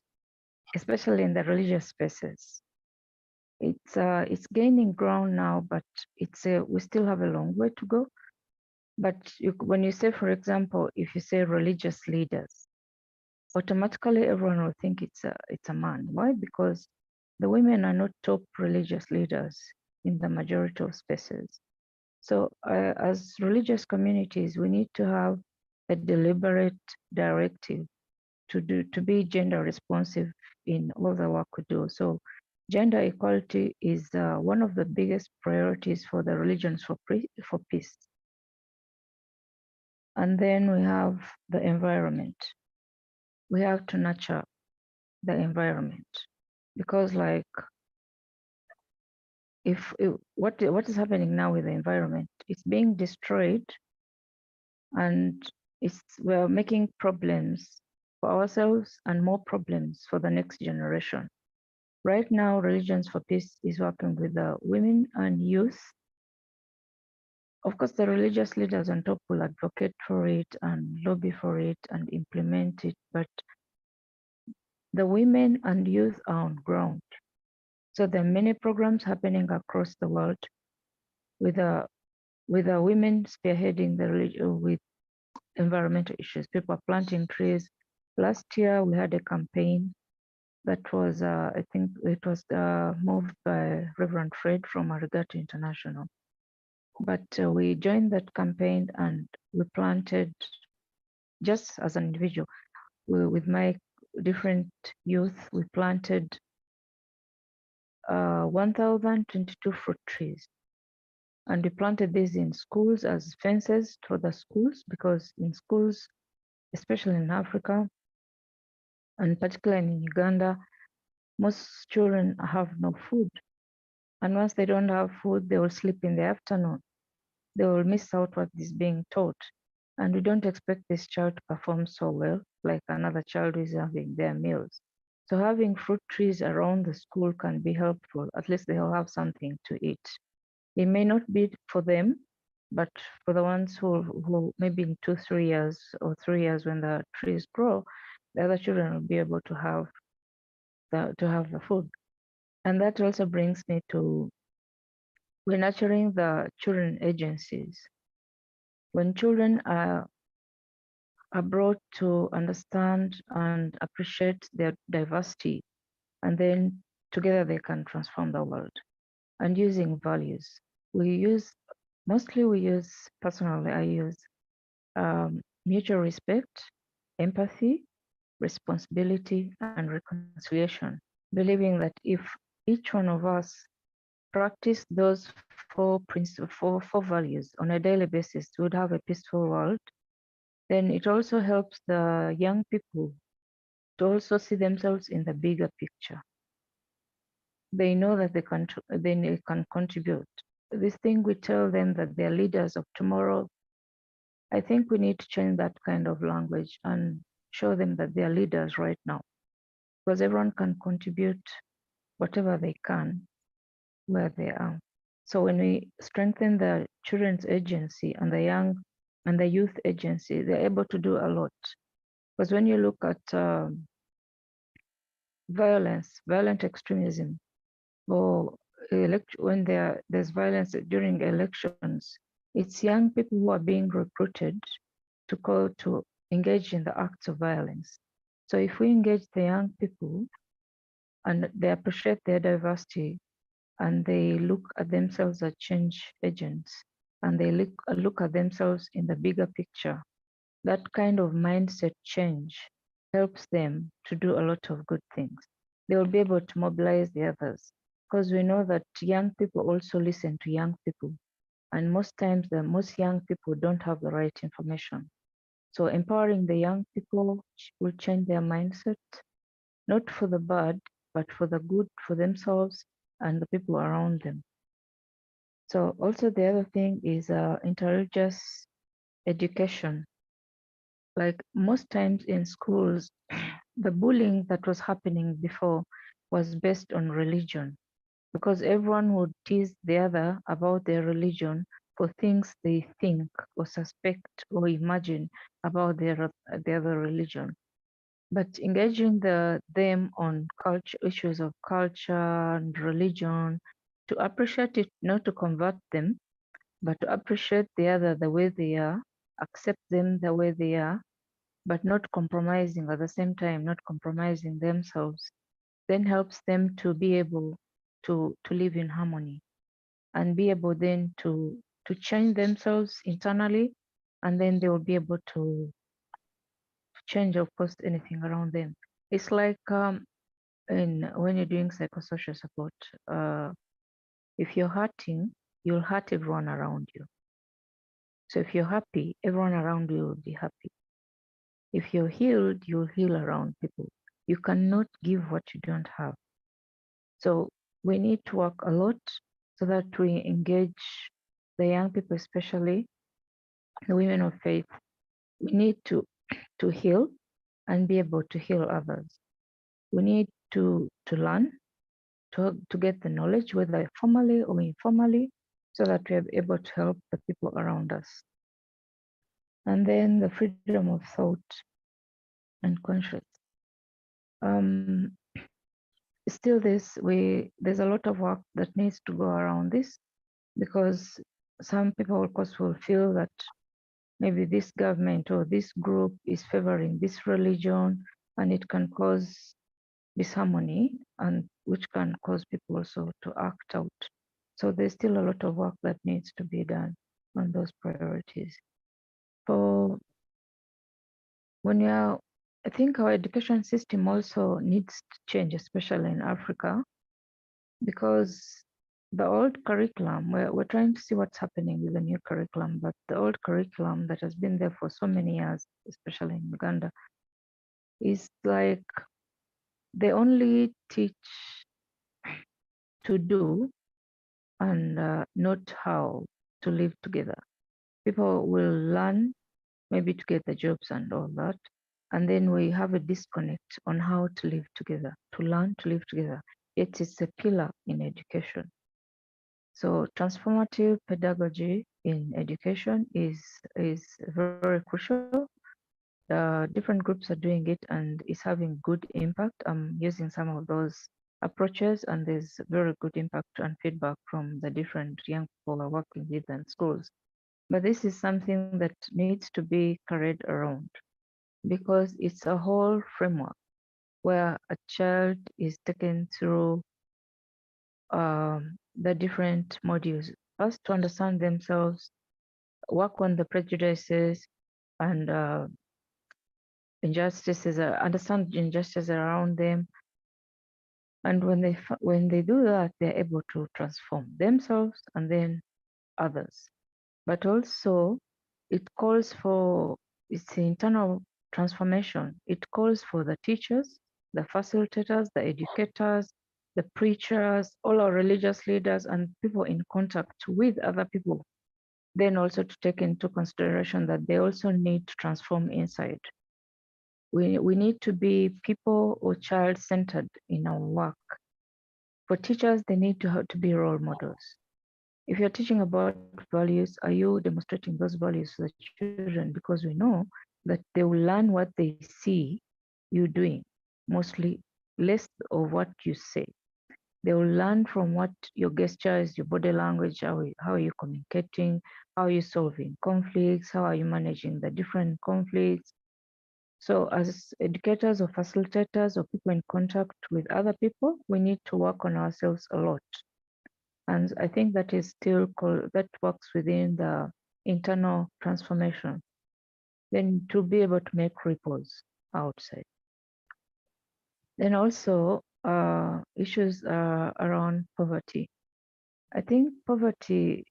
especially in the religious spaces. It's gaining ground now, but we still have a long way to go. But when you say, for example, if you say religious leaders, automatically everyone will think it's a man. Why? Because the women are not top religious leaders in the majority of spaces. So as religious communities, we need to have a deliberate directive to be gender responsive in all the work we do. So gender equality is one of the biggest priorities for the Religions for Peace. And then we have the environment. We have to nurture the environment because, like, what is happening now with the environment, it's being destroyed, and we're making problems for ourselves and more problems for the next generation. Right now, Religions for Peace is working with the women and youth. Of course, the religious leaders on top will advocate for it and lobby for it and implement it, but the women and youth are on ground. So there are many programs happening across the world with the women spearheading the religion, with environmental issues. People are planting trees. Last year, we had a campaign that was, I think it was moved by Reverend Fred from Arigato International. But we joined that campaign and we planted, just as an individual, with my different youth, we planted 1,022 fruit trees. And we planted these in schools as fences for the schools, because in schools, especially in Africa, and particularly in Uganda, most children have no food. And once they don't have food, they will sleep in the afternoon. They will miss out what is being taught. And we don't expect this child to perform so well, like another child who is having their meals. So having fruit trees around the school can be helpful. At least they'll have something to eat. It may not be for them, but for the ones who maybe in 2-3 years or 3 years when the trees grow, the other children will be able to have the food. And that also brings me to, we're nurturing the children agencies. When children are brought to understand and appreciate their diversity, and then together they can transform the world. And using values, personally, I use mutual respect, empathy, responsibility, and reconciliation, believing that if each one of us practice those four values on a daily basis, we would have a peaceful world. Then it also helps the young people to also see themselves in the bigger picture. They know that they can contribute. This thing we tell them that they're leaders of tomorrow. I think we need to change that kind of language and show them that they're leaders right now, because everyone can contribute whatever they can where they are. So when we strengthen the children's agency and the young and the youth agency, they're able to do a lot. Because when you look at violent extremism, or when there's violence during elections, it's young people who are being recruited to engage in the acts of violence. So if we engage the young people and they appreciate their diversity, and they look at themselves as change agents, and they look at themselves in the bigger picture, that kind of mindset change helps them to do a lot of good things. They will be able to mobilize the others, because we know that young people also listen to young people. And most times, most young people don't have the right information. So empowering the young people will change their mindset, not for the bad, but for the good for themselves and the people around them. So also the other thing is interreligious education. Like most times in schools, the bullying that was happening before was based on religion, because everyone would tease the other about their religion for things they think or suspect or imagine about the other religion. But engaging them on issues of culture and religion, to appreciate it, not to convert them, but to appreciate the other the way they are, accept them the way they are, but not compromising at the same time, not compromising themselves, then helps them to be able to live in harmony and be able then to change themselves internally, and then they will be able to change, of course, anything around them. It's like when you're doing psychosocial support, if you're hurting, you'll hurt everyone around you. So if you're happy, everyone around you will be happy. If you're healed, you'll heal around people. You cannot give what you don't have. So we need to work a lot so that we engage the young people, especially the women of faith. We need to heal and be able to heal others. We need to learn, to get the knowledge, whether formally or informally, so that we are able to help the people around us. And then the freedom of thought and conscience. Still there's a lot of work that needs to go around this, because some people, of course, will feel that maybe this government or this group is favoring this religion, and it can cause disharmony, and which can cause people also to act out. So there's still a lot of work that needs to be done on those priorities. So when you're, I think our education system also needs to change, especially in Africa, because the old curriculum, we're trying to see what's happening with the new curriculum, but the old curriculum that has been there for so many years, especially in Uganda, is like they only teach to do and not how to live together. People will learn maybe to get the jobs and all that, and then we have a disconnect on how to live together, to learn to live together. It is a pillar in education. So transformative pedagogy in education is very crucial. Different groups are doing it and is having good impact. I'm using some of those approaches, and there's very good impact and feedback from the different young people are working with in schools. But this is something that needs to be carried around, because it's a whole framework where a child is taken through the different modules, first to understand themselves, work on the prejudices and injustices, understand injustices around them. And when they do that, they're able to transform themselves and then others. But also it calls for, it's internal transformation. It calls for the teachers, the facilitators, the educators, the preachers, all our religious leaders and people in contact with other people, then also to take into consideration that they also need to transform inside. We need to be people or child-centered in our work. For teachers, they need to have to be role models. If you're teaching about values, are you demonstrating those values to the children? Because we know that they will learn what they see you doing, mostly less of what you say. They will learn from what your gestures, your body language, how are you communicating, how are you solving conflicts, how are you managing the different conflicts. So as educators or facilitators or people in contact with other people, we need to work on ourselves a lot. And I think that is still that works within the internal transformation. Then to be able to make ripples outside. Then also issues around poverty. I think poverty,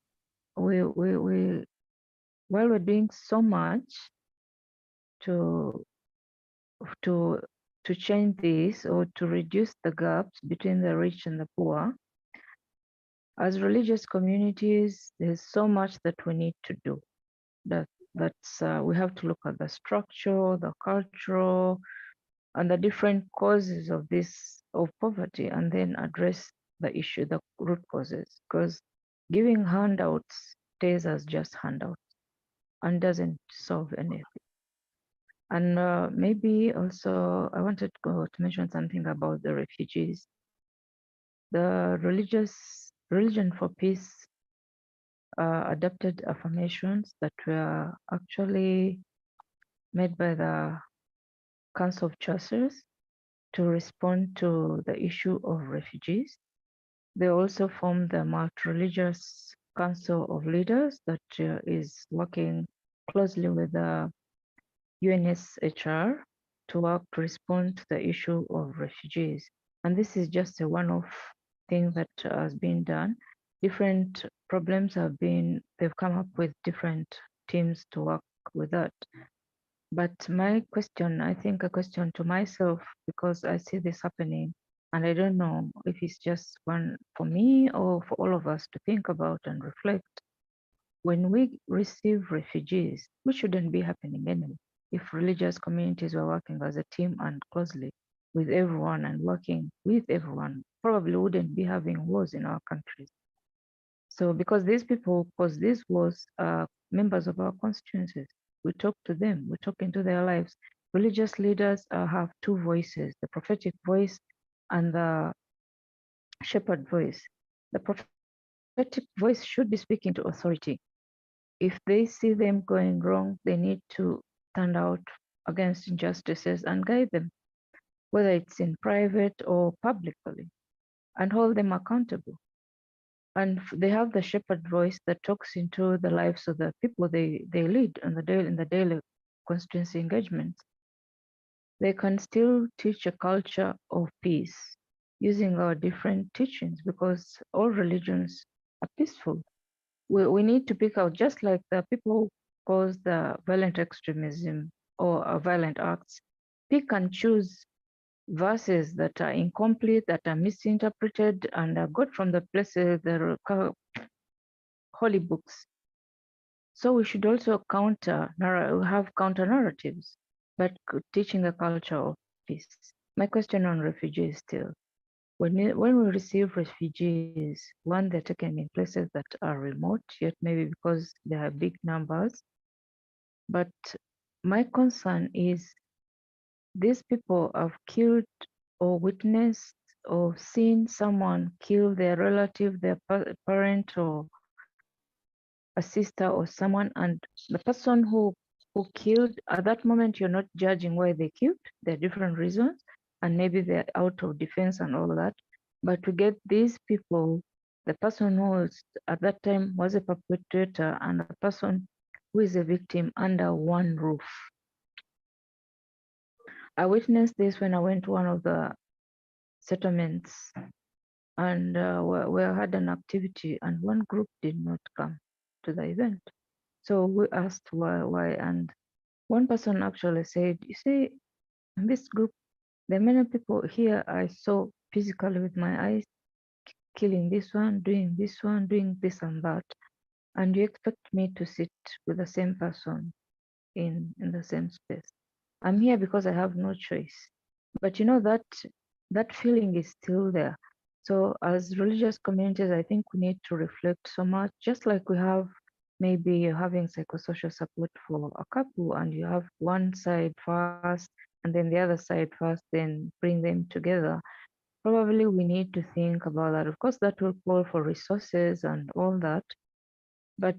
while we're doing so much to change this or to reduce the gaps between the rich and the poor, as religious communities, there's so much that we need to do. We have to look at the structure, the cultural, and the different causes of poverty, and then address the issue, the root causes. Because giving handouts stays as just handouts and doesn't solve anything. And maybe also I wanted to mention something about the refugees. The Religion for Peace adopted affirmations that were actually made by the Council of Churches to respond to the issue of refugees. They also formed the Multi-Religious Council of Leaders that is working closely with the UNSHR to work to respond to the issue of refugees. And this is just a one-off thing that has been done. Different problems they've come up with different teams to work with that. But my question, I think a question to myself, because I see this happening, and I don't know if it's just one for me or for all of us to think about and reflect. When we receive refugees, which shouldn't be happening anyway, if religious communities were working as a team and closely with everyone and working with everyone, probably wouldn't be having wars in our countries. So because these people, because these wars are members of our constituencies, we talk to them, we talk into their lives. Religious leaders have two voices, the prophetic voice and the shepherd voice. The prophetic voice should be speaking to authority. if they see them going wrong, they need to stand out against injustices and guide them, whether it's in private or publicly, and hold them accountable. And they have the shepherd voice that talks into the lives of the people they lead in the daily constituency engagements. They can still teach a culture of peace using our different teachings, because all religions are peaceful. We need to pick out, just like the people who cause the violent extremism or violent acts, pick and choose verses that are incomplete, that are misinterpreted, and are got from the places, the holy books. So we should also have counter narratives, but teaching a culture of peace. My question on refugees still, when we receive refugees, one, they're taken in places that are remote, yet maybe because there are big numbers. But my concern is these people have killed or witnessed or seen someone kill their relative, their parent, or a sister or someone, and the person who killed, at that moment you're not judging why they killed. There are different reasons, and maybe they're out of defense and all of that. But to get these people, the person who was at that time was a perpetrator and a person who is a victim under one roof. I witnessed this when I went to one of the settlements, and we had an activity, and one group did not come to the event. So we asked why, and one person actually said, you see, in this group, there are many people here I saw physically with my eyes, killing this one, doing this and that. And you expect me to sit with the same person in the same space. I'm here because I have no choice. But you know, that feeling is still there. So as religious communities, I think we need to reflect so much, just like we have, maybe you're having psychosocial support for a couple and you have one side first and then the other side first, then bring them together. Probably we need to think about that. Of course, that will call for resources and all that. But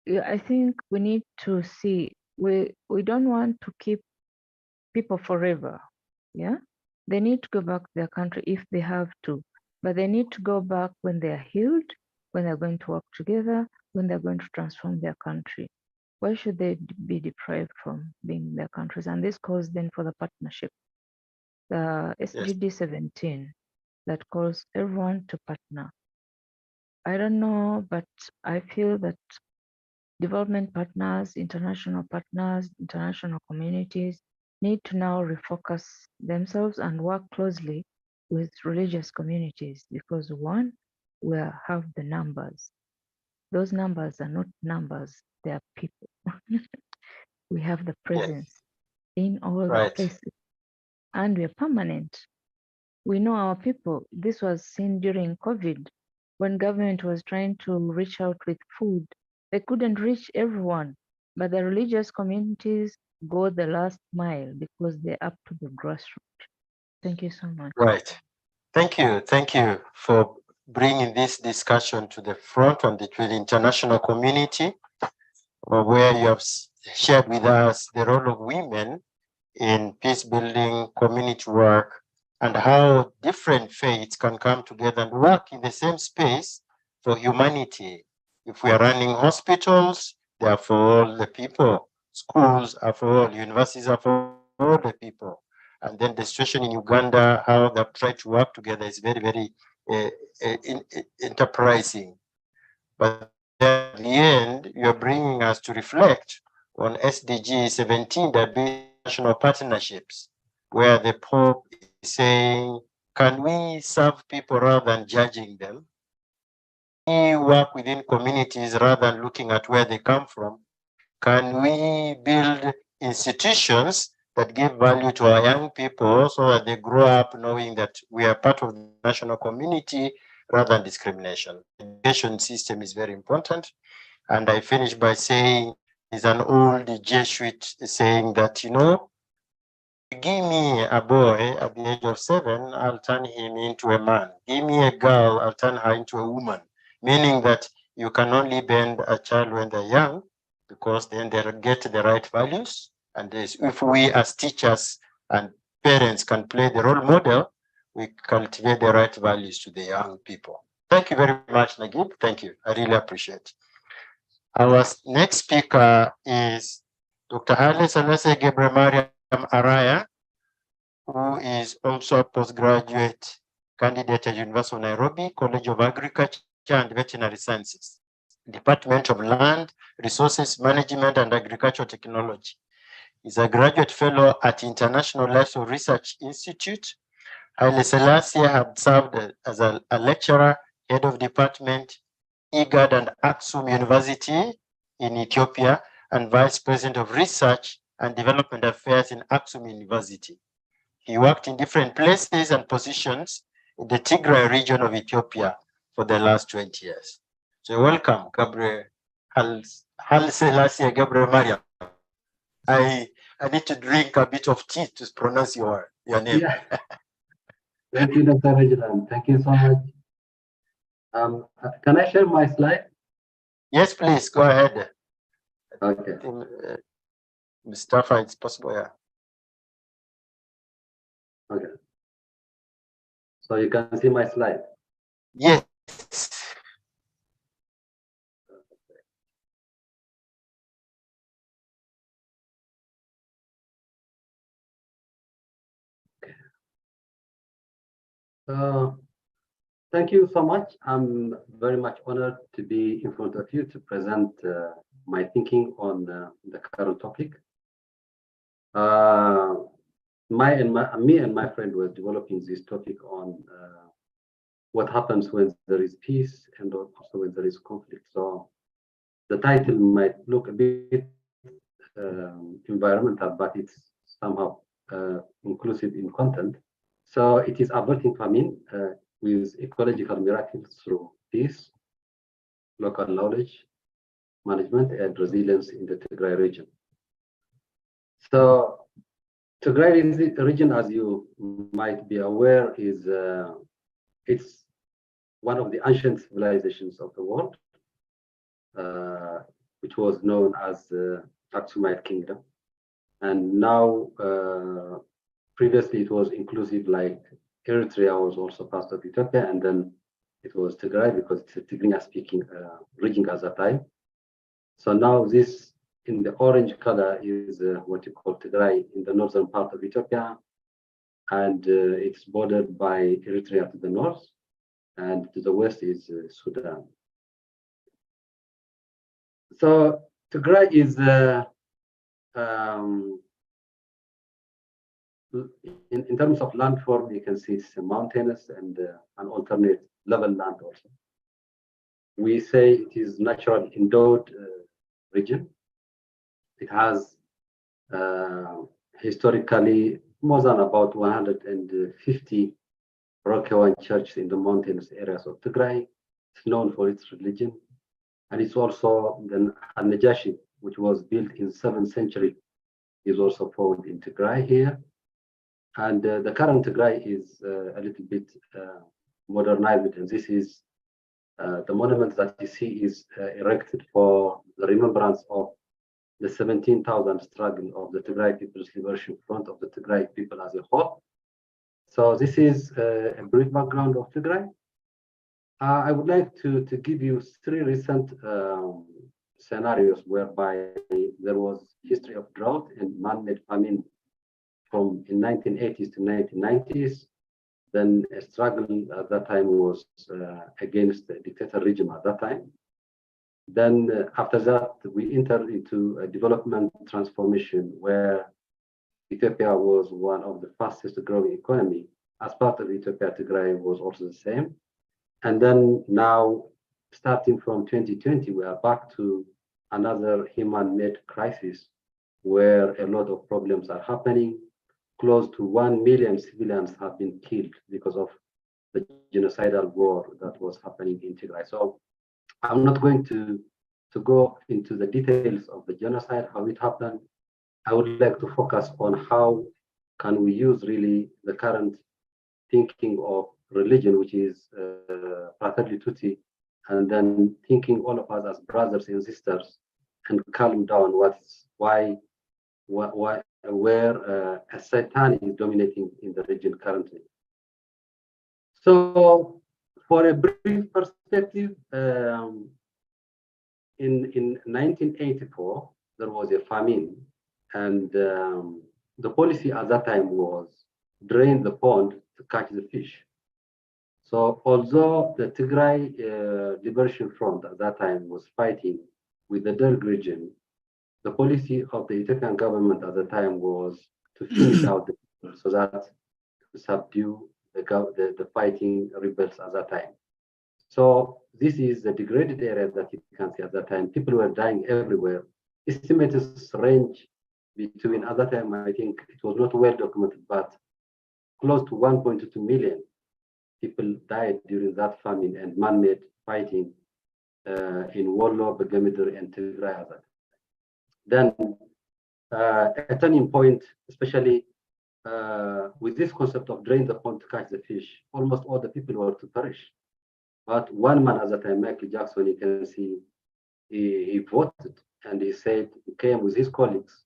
I think we need to see, we don't want to keep people forever. Yeah, they need to go back to their country if they have to, but they need to go back when they are healed, when they're going to work together, when they're going to transform their country. Why should they be deprived from being in their countries? And this calls then for the partnership, the SDG 17, that calls everyone to partner. I don't know, but I feel that development partners, international communities need to now refocus themselves and work closely with religious communities, because one, we have the numbers. Those numbers are not numbers, they are people. We have the presence in all the places, and we're permanent. We know our people. This was seen during COVID, when government was trying to reach out with food. They couldn't reach everyone, but the religious communities go the last mile because they're up to the grassroots. Thank you so much. Right. Thank you for bringing this discussion to the front on the international community, where you have shared with us the role of women in peace building, community work, and how different faiths can come together and work in the same space for humanity. If we are running hospitals, they are for all the people. Schools are for all, universities are for all the people. And then the situation in Uganda, how they've tried to work together is very, very enterprising. But at the end, you're bringing us to reflect on SDG 17, that national partnerships, where the Pope is saying, can we serve people rather than judging them? Can we work within communities rather than looking at where they come from? Can we build institutions that give value to our young people so that they grow up knowing that we are part of the national community rather than discrimination? The education system is very important. And I finish by saying, there's an old Jesuit saying that, you know, give me a boy at the age of 7, I'll turn him into a man. Give me a girl, I'll turn her into a woman. Meaning that you can only bend a child when they're young, because then they get the right values. And if we as teachers and parents can play the role model, we cultivate the right values to the young people. Thank you very much, Naguib. Thank you. I really appreciate it. Our next speaker is Dr. Haile Selassie Gebremariam Araya, who is also a postgraduate candidate at University of Nairobi, College of Agriculture and Veterinary Sciences, Department of Land, Resources Management and Agricultural Technology. He's a graduate fellow at International Livestock Research Institute. Haile Selassie had served as a lecturer, head of department, IGAD and Aksum University in Ethiopia, and vice president of research and development affairs in Aksum University. He worked in different places and positions in the Tigray region of Ethiopia for the last 20 years. So welcome, Gabriel Haile Selassie Gebremariam. I need to drink a bit of tea to pronounce your name. Yeah. Thank you, Dr. Reginald. Thank you so much. Can I share my slide? Yes, please, go ahead. Okay. Mustafa, it's possible, yeah. Okay. So you can see my slide. Yes. Thank you so much. I'm very much honored to be in front of you to present my thinking on the current topic. Me and my friend were developing this topic on what happens when there is peace and also when there is conflict. So the title might look a bit environmental, but it's somehow inclusive in content. So it is averting famine with ecological miracles through peace, local knowledge, management, and resilience in the Tigray region. So Tigray region, as you might be aware, is it's one of the ancient civilizations of the world, which was known as the Aksumite Kingdom. And now, previously it was inclusive, like Eritrea was also part of Ethiopia, and then it was Tigray because it's a Tigrinya-speaking region at that time. So now this, in the orange color, is what you call Tigray in the northern part of Ethiopia, and it's bordered by Eritrea to the north, and to the west is Sudan. So Tigray is in terms of landform, you can see it's mountainous and an alternate level land also. We say it is naturally endowed region. It has historically more than about 150 Rokewan churches in the mountainous areas of Tigray. It's known for its religion. And it's also the Najashi, which was built in 7th century, is also found in Tigray here. And the current Tigray is a little bit modernized, and this is the monument that you see is erected for the remembrance of the 17,000 struggle of the Tigray People's Liberation Front of the Tigray people as a whole. So this is a brief background of Tigray. I would like to give you 3 recent scenarios whereby there was history of drought and man-made famine from in 1980s to 1990s. Then a struggle at that time was against the dictator regime at that time. Then after that, we entered into a development transformation where Ethiopia was one of the fastest growing economy. As part of Ethiopia, Tigray was also the same. And then now, starting from 2020, we are back to another human-made crisis where a lot of problems are happening. Close to 1 million civilians have been killed because of the genocidal war that was happening in Tigray. So I'm not going to go into the details of the genocide, how it happened. I would like to focus on how can we use really the current thinking of religion, which is Fratelli Tutti, and then thinking all of us as brothers and sisters, and calm down where Satan is dominating in the region currently. So, for a brief perspective, in 1984 there was a famine, and the policy at that time was drain the pond to catch the fish. So although the Tigray Liberation Front at that time was fighting with the Derg region, the policy of the Ethiopian government at the time was to finish out the so that to subdue the fighting rebels at that time. So this is the degraded area that you can see at that time. People were dying everywhere. Estimates range between, at that time, I think it was not well documented, but close to 1.2 million people died during that famine and man-made fighting in Wollo, Begemidr, and Tigray. Then a turning point, especially with this concept of drain the pond to catch the fish, almost all the people were to perish. But one man at that time, Michael Jackson, you can see, he voted and he said, he came with his colleagues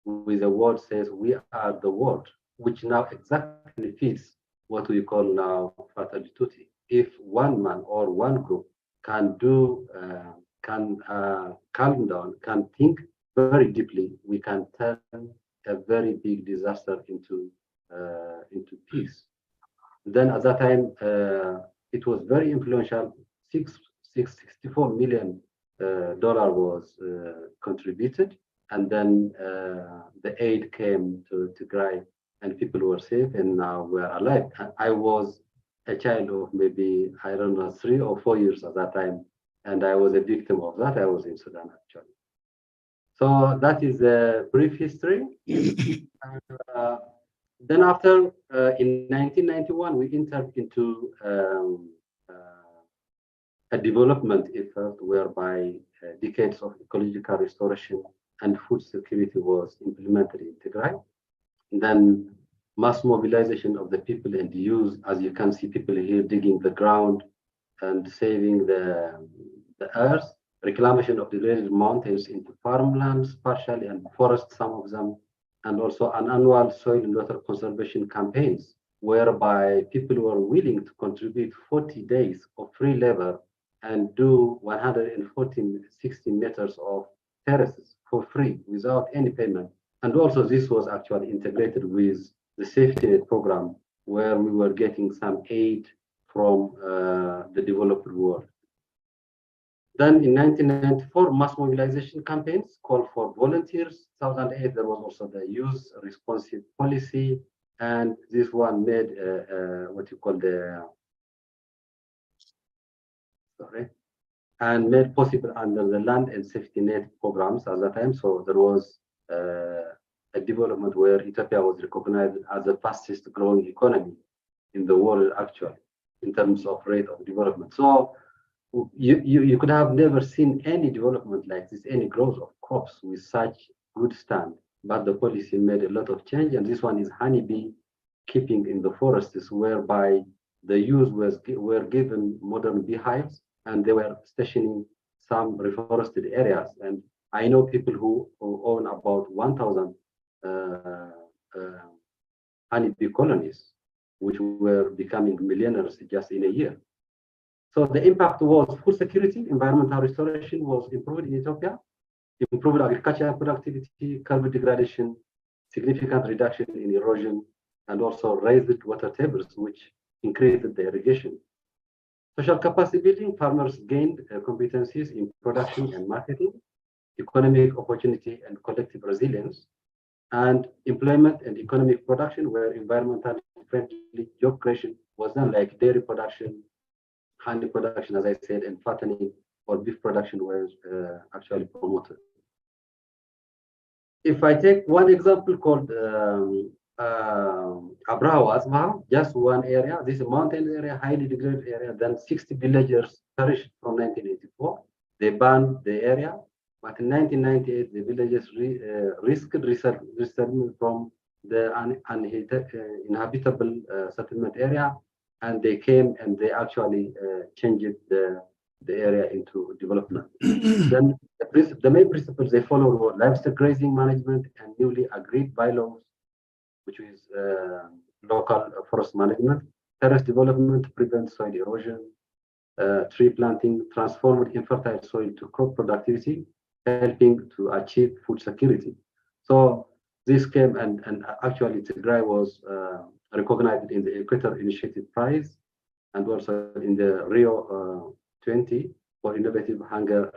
with the word says, "We are the world," which now exactly fits what we call now fraternity duty. If one man or one group can do, calm down, can think very deeply, we can turn a very big disaster into peace. Then at that time, it was very influential. $64 million was contributed, and then the aid came to Tigray, and people were safe, and now we're alive. I was a child of maybe, I don't know, 3 or 4 years at that time, and I was a victim of that. I was in Sudan actually. So that is a brief history. And, then after, in 1991, we entered into a development effort whereby decades of ecological restoration and food security was implemented in Tigray. And then mass mobilization of the people and use, as you can see, people here digging the ground and saving the earth, reclamation of degraded mountains into farmlands partially and forests, some of them, and also an annual soil and water conservation campaigns whereby people were willing to contribute 40 days of free labor and do 160 meters of terraces for free without any payment. And also this was actually integrated with the safety net program where we were getting some aid from the developed world. Then in 1994, mass mobilization campaigns called for volunteers. 2008, there was also the youth responsive policy. And this one made what you call the, and made possible under the land and safety net programs at that time. So there was a development where Ethiopia was recognized as the fastest growing economy in the world actually, in terms of rate of development. So you could have never seen any development like this, any growth of crops with such good stand, but the policy made a lot of change, and this one is honeybee keeping in the forests, whereby the youth were given modern beehives, and they were stationing some reforested areas. And I know people who own about 1,000 honeybee colonies, which were becoming millionaires just in a year. So the impact was food security, environmental restoration was improved in Ethiopia, improved agricultural productivity, carbon degradation, significant reduction in erosion, and also raised water tables, which increased the irrigation. Social capacity building, farmers gained competencies in production and marketing, economic opportunity and collective resilience, and employment and economic production where environmentally friendly job creation was done, like dairy production, honey production, as I said, and fattening or beef production was actually promoted. If I take one example called Abraha, just one area, this is a mountain area, highly degraded area, then 60 villagers perished from 1984. They banned the area, but in 1998, the villagers risked resettlement from the uninhabitable settlement area, and they came and they actually changed the area into development. Then the the main principles they follow were livestock grazing management and newly agreed bylaws, which is local forest management, terrace development to prevent soil erosion, tree planting, transformed infertile soil to crop productivity, helping to achieve food security. So this came and actually Tigray was recognized in the Equator Initiative Prize and also in the Rio 20 for innovative hunger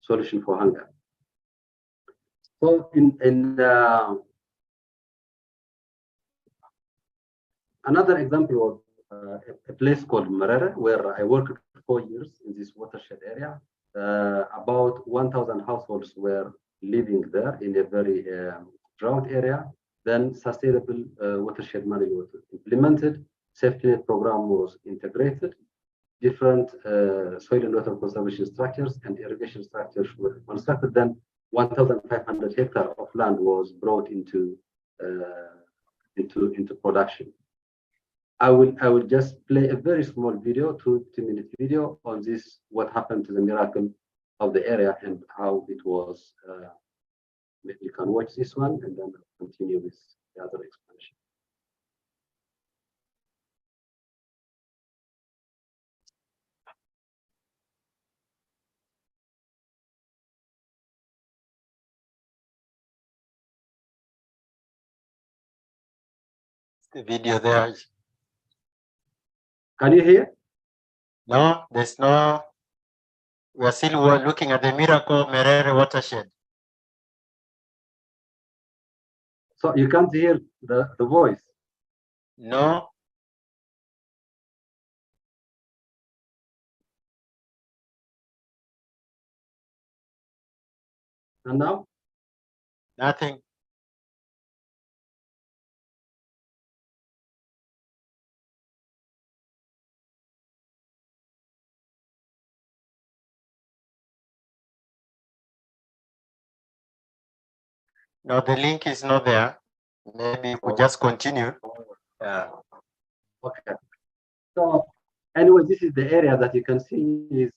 solution for hunger. So in another example was a place called Marere, where I worked 4 years in this watershed area. About 1,000 households were living there in a very drought area. Then sustainable watershed management was implemented. Safety net program was integrated. Different soil and water conservation structures and irrigation structures were constructed. Then 1,500 hectares of land was brought into production. I will just play a very small video, 2-minute video on this, what happened to the miracle of the area and how it was. Maybe you can watch this one and then continue with the other explanation. The video there. Can you hear? No, there's no. We are still looking at the miracle Merere watershed. So you can't hear the voice. No. And now? Nothing. No, the link is not there. Maybe we just continue. Yeah. Okay. So anyway, this is the area that you can see is.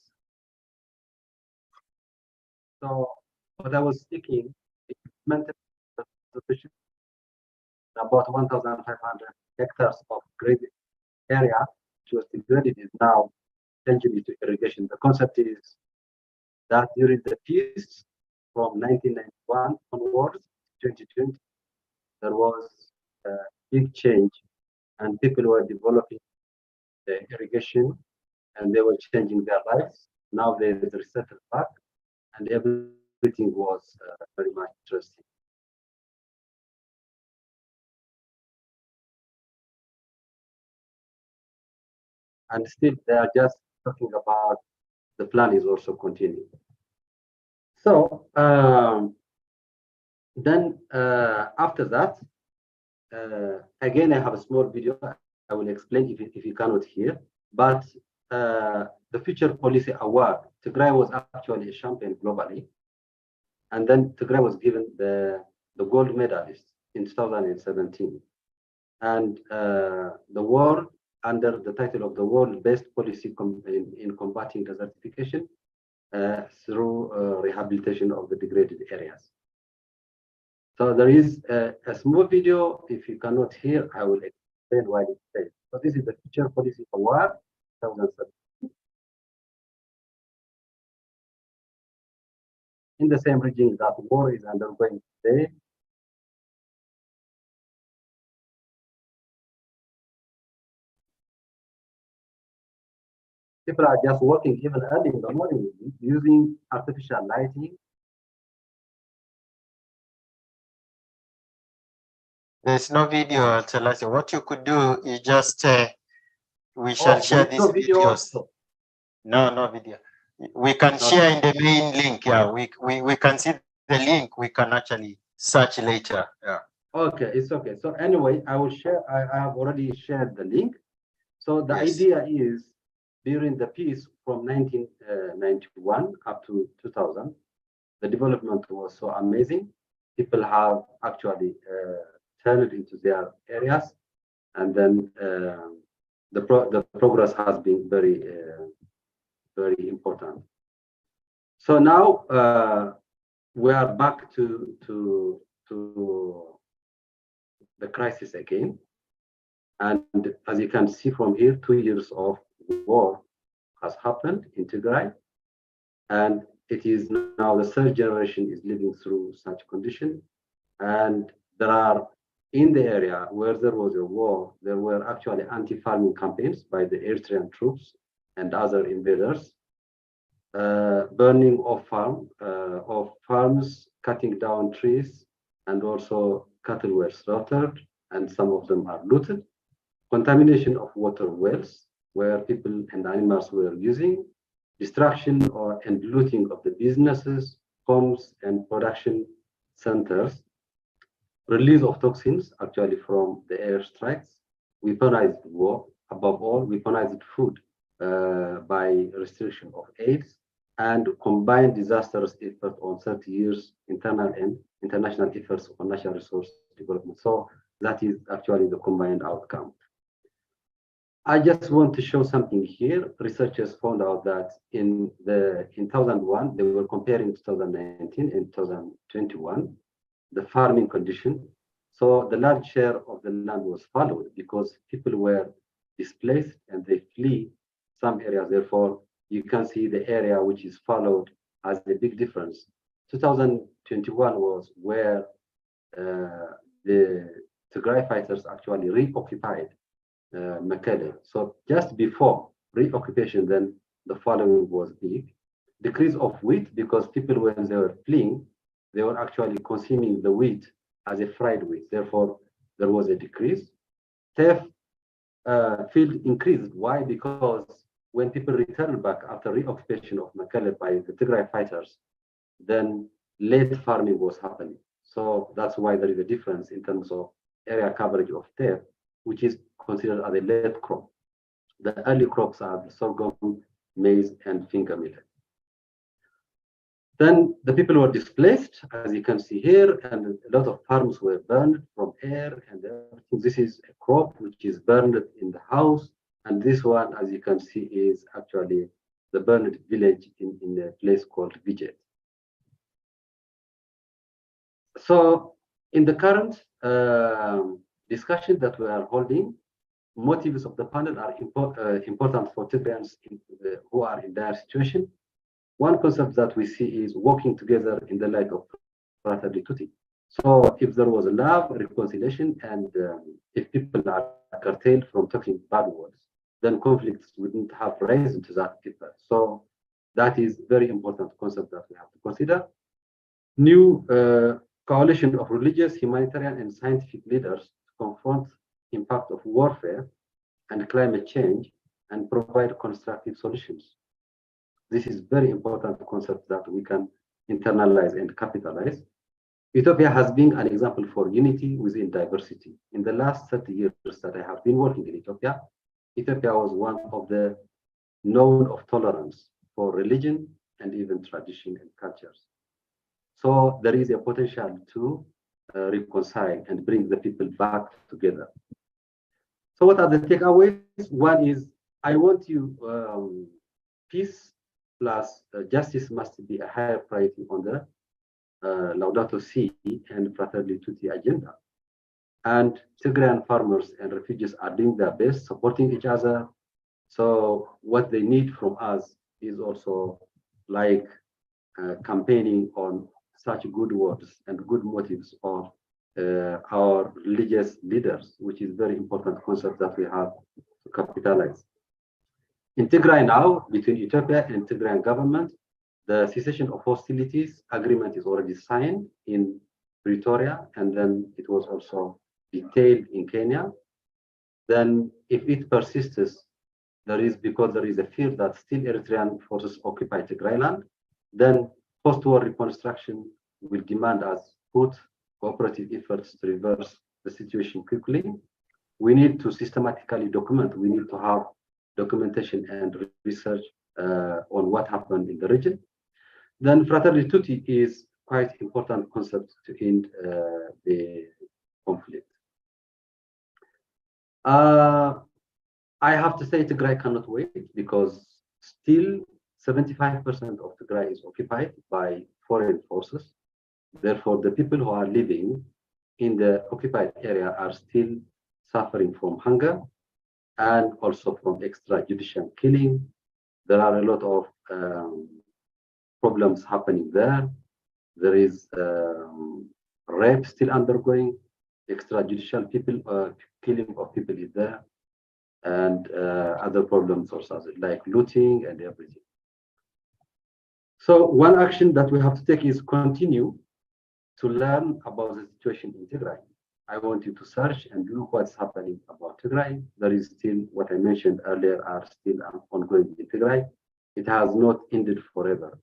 So what I was speaking, implemented about 1,500 hectares of graded area, which was degraded, is now changing into irrigation. The concept is that during the peace from 1991 onwards, 2020, there was a big change and people were developing the irrigation and they were changing their lives. Now they resettled back and everything was very much interesting. And still they are just talking about the plan is also continuing. So then after that, again, I have a small video. I will explain if you cannot hear, but the Future Policy Award, Tigray was actually a champion globally. And then Tigray was given the gold medalist in 2017. And the world, under the title of the World Best Policy in Combating Desertification through rehabilitation of the degraded areas. So there is a small video. If you cannot hear, I will explain why it says. So this is the Future Policy Award 2017. In the same region that war is undergoing today. People are just working even early in the morning using artificial lighting. There's no video, Celeste. What you could do is just, we shall share these videos. No video. We can share in the main link. Yeah, we can see the link. We can actually search later. Yeah. Okay, it's okay. So anyway, I will share. I have already shared the link. So the Yes. idea is during the peace from 1991 up to 2000, the development was so amazing. People have actually turned into their areas, and then the progress has been very important. So now we are back to the crisis again. And as you can see from here, 2 years of war has happened in Tigray. And it is now the third generation is living through such condition. And there are, in the area where there was a war, there were actually anti-farming campaigns by the Eritrean troops and other invaders, burning of farms, cutting down trees, and also cattle were slaughtered, and some of them are looted. Contamination of water wells where people and animals were using, destruction and looting of the businesses, homes, and production centers, release of toxins actually from the airstrikes, weaponized war, above all, weaponized food by restriction of aids, and combined disastrous effort on 30 years internal and international efforts on natural resource development. So that is actually the combined outcome. I just want to show something here. Researchers found out that in 2001, they were comparing 2019 and 2021, the farming condition. So the large share of the land was followed because people were displaced and they flee some areas. Therefore, you can see the area which is followed has a big difference. 2021 was where the Tigray fighters actually reoccupied Mekelle. So just before reoccupation, then the following was big. Decrease of wheat because people, when they were fleeing, they were actually consuming the wheat as a fried wheat. Therefore, there was a decrease. Theft field increased. Why? Because when people returned back after reoccupation of Mekelle by the Tigray fighters, then late farming was happening. So that's why there is a difference in terms of area coverage of theft, which is considered as a late crop. The early crops are the sorghum, maize, and finger millet. Then the people were displaced, as you can see here, and a lot of farms were burned from air and everything. This is a crop which is burned in the house, and this one, as you can see, is actually the burned village in a place called Vijet. So in the current discussion that we are holding, motives of the panel are important for Tigrayans who are in their situation. One concept that we see is working together in the light of fraternity. So if there was love, reconciliation, and if people are curtailed from talking bad words, then conflicts wouldn't have risen to that effect. So that is very important concept that we have to consider. New coalition of religious, humanitarian, and scientific leaders to confront impact of warfare and climate change and provide constructive solutions. This is very important concept that we can internalize and capitalize. Ethiopia has been an example for unity within diversity. In the last 30 years that I have been working in Ethiopia, Ethiopia was one of the known of tolerance for religion and even tradition and cultures. So there is a potential to reconcile and bring the people back together. So what are the takeaways? One is, I want you, peace plus justice must be a higher priority on the Laudato Si and Fratelli Tutti agenda. And Tigrayan farmers and refugees are doing their best, supporting each other. So what they need from us is also like campaigning on such good words and good motives of our religious leaders, which is very important concept that we have to capitalize. In Tigray now, between Ethiopia and Tigrayan government, the cessation of hostilities agreement is already signed in Pretoria, and then it was also detailed in Kenya. Then if it persists, because there is a fear that still Eritrean forces occupy Tigray land, then post-war reconstruction will demand us put cooperative efforts to reverse the situation quickly. We need to systematically document. We need to have documentation and research on what happened in the region. Then Fratelli Tutti is quite important concept to end the conflict. I have to say Tigray cannot wait because still 75% of Tigray is occupied by foreign forces. Therefore, the people who are living in the occupied area are still suffering from hunger and also from extrajudicial killing. There are a lot of problems happening there. There is rape still undergoing, extrajudicial killing of people is there, and other problems also like looting and everything. So one action that we have to take is continue to learn about the situation in Tigray. I want you to search and look what's happening about Tigray. There is still, what I mentioned earlier, are still ongoing in Tigray. It has not ended forever.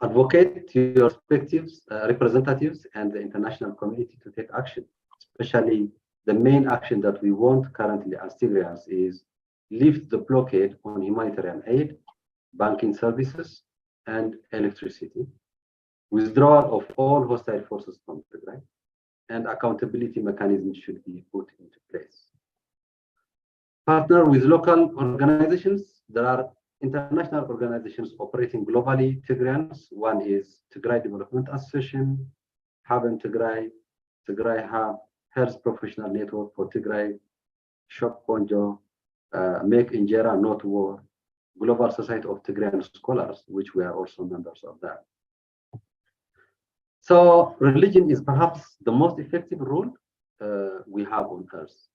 Advocate to your respective representatives and the international community to take action. Especially the main action that we want currently as Tigrayans is lift the blockade on humanitarian aid, banking services, and electricity. Withdrawal of all hostile forces from Tigray, and accountability mechanisms should be put into place. Partner with local organizations. There are international organizations operating globally, Tigrayans. One is Tigray Development Association, Hub in Tigray, Tigray Hub, Health Professional Network for Tigray, Shop Ponjo, Make Injera Not War, Global Society of Tigrayan Scholars, which we are also members of that. So religion is perhaps the most effective rule we have on earth,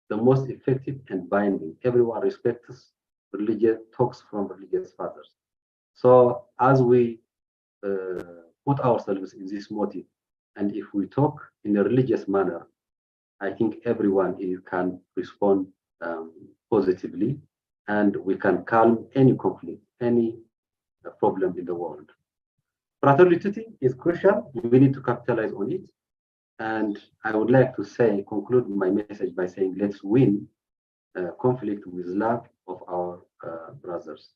the most effective and binding. Everyone respects religion, talks from religious fathers. So as we put ourselves in this motive, and if we talk in a religious manner, I think everyone can respond positively, and we can calm any conflict, any problem in the world. Fraternity is crucial. We need to capitalize on it. And I would like to conclude my message by saying, let's win conflict with love of our brothers.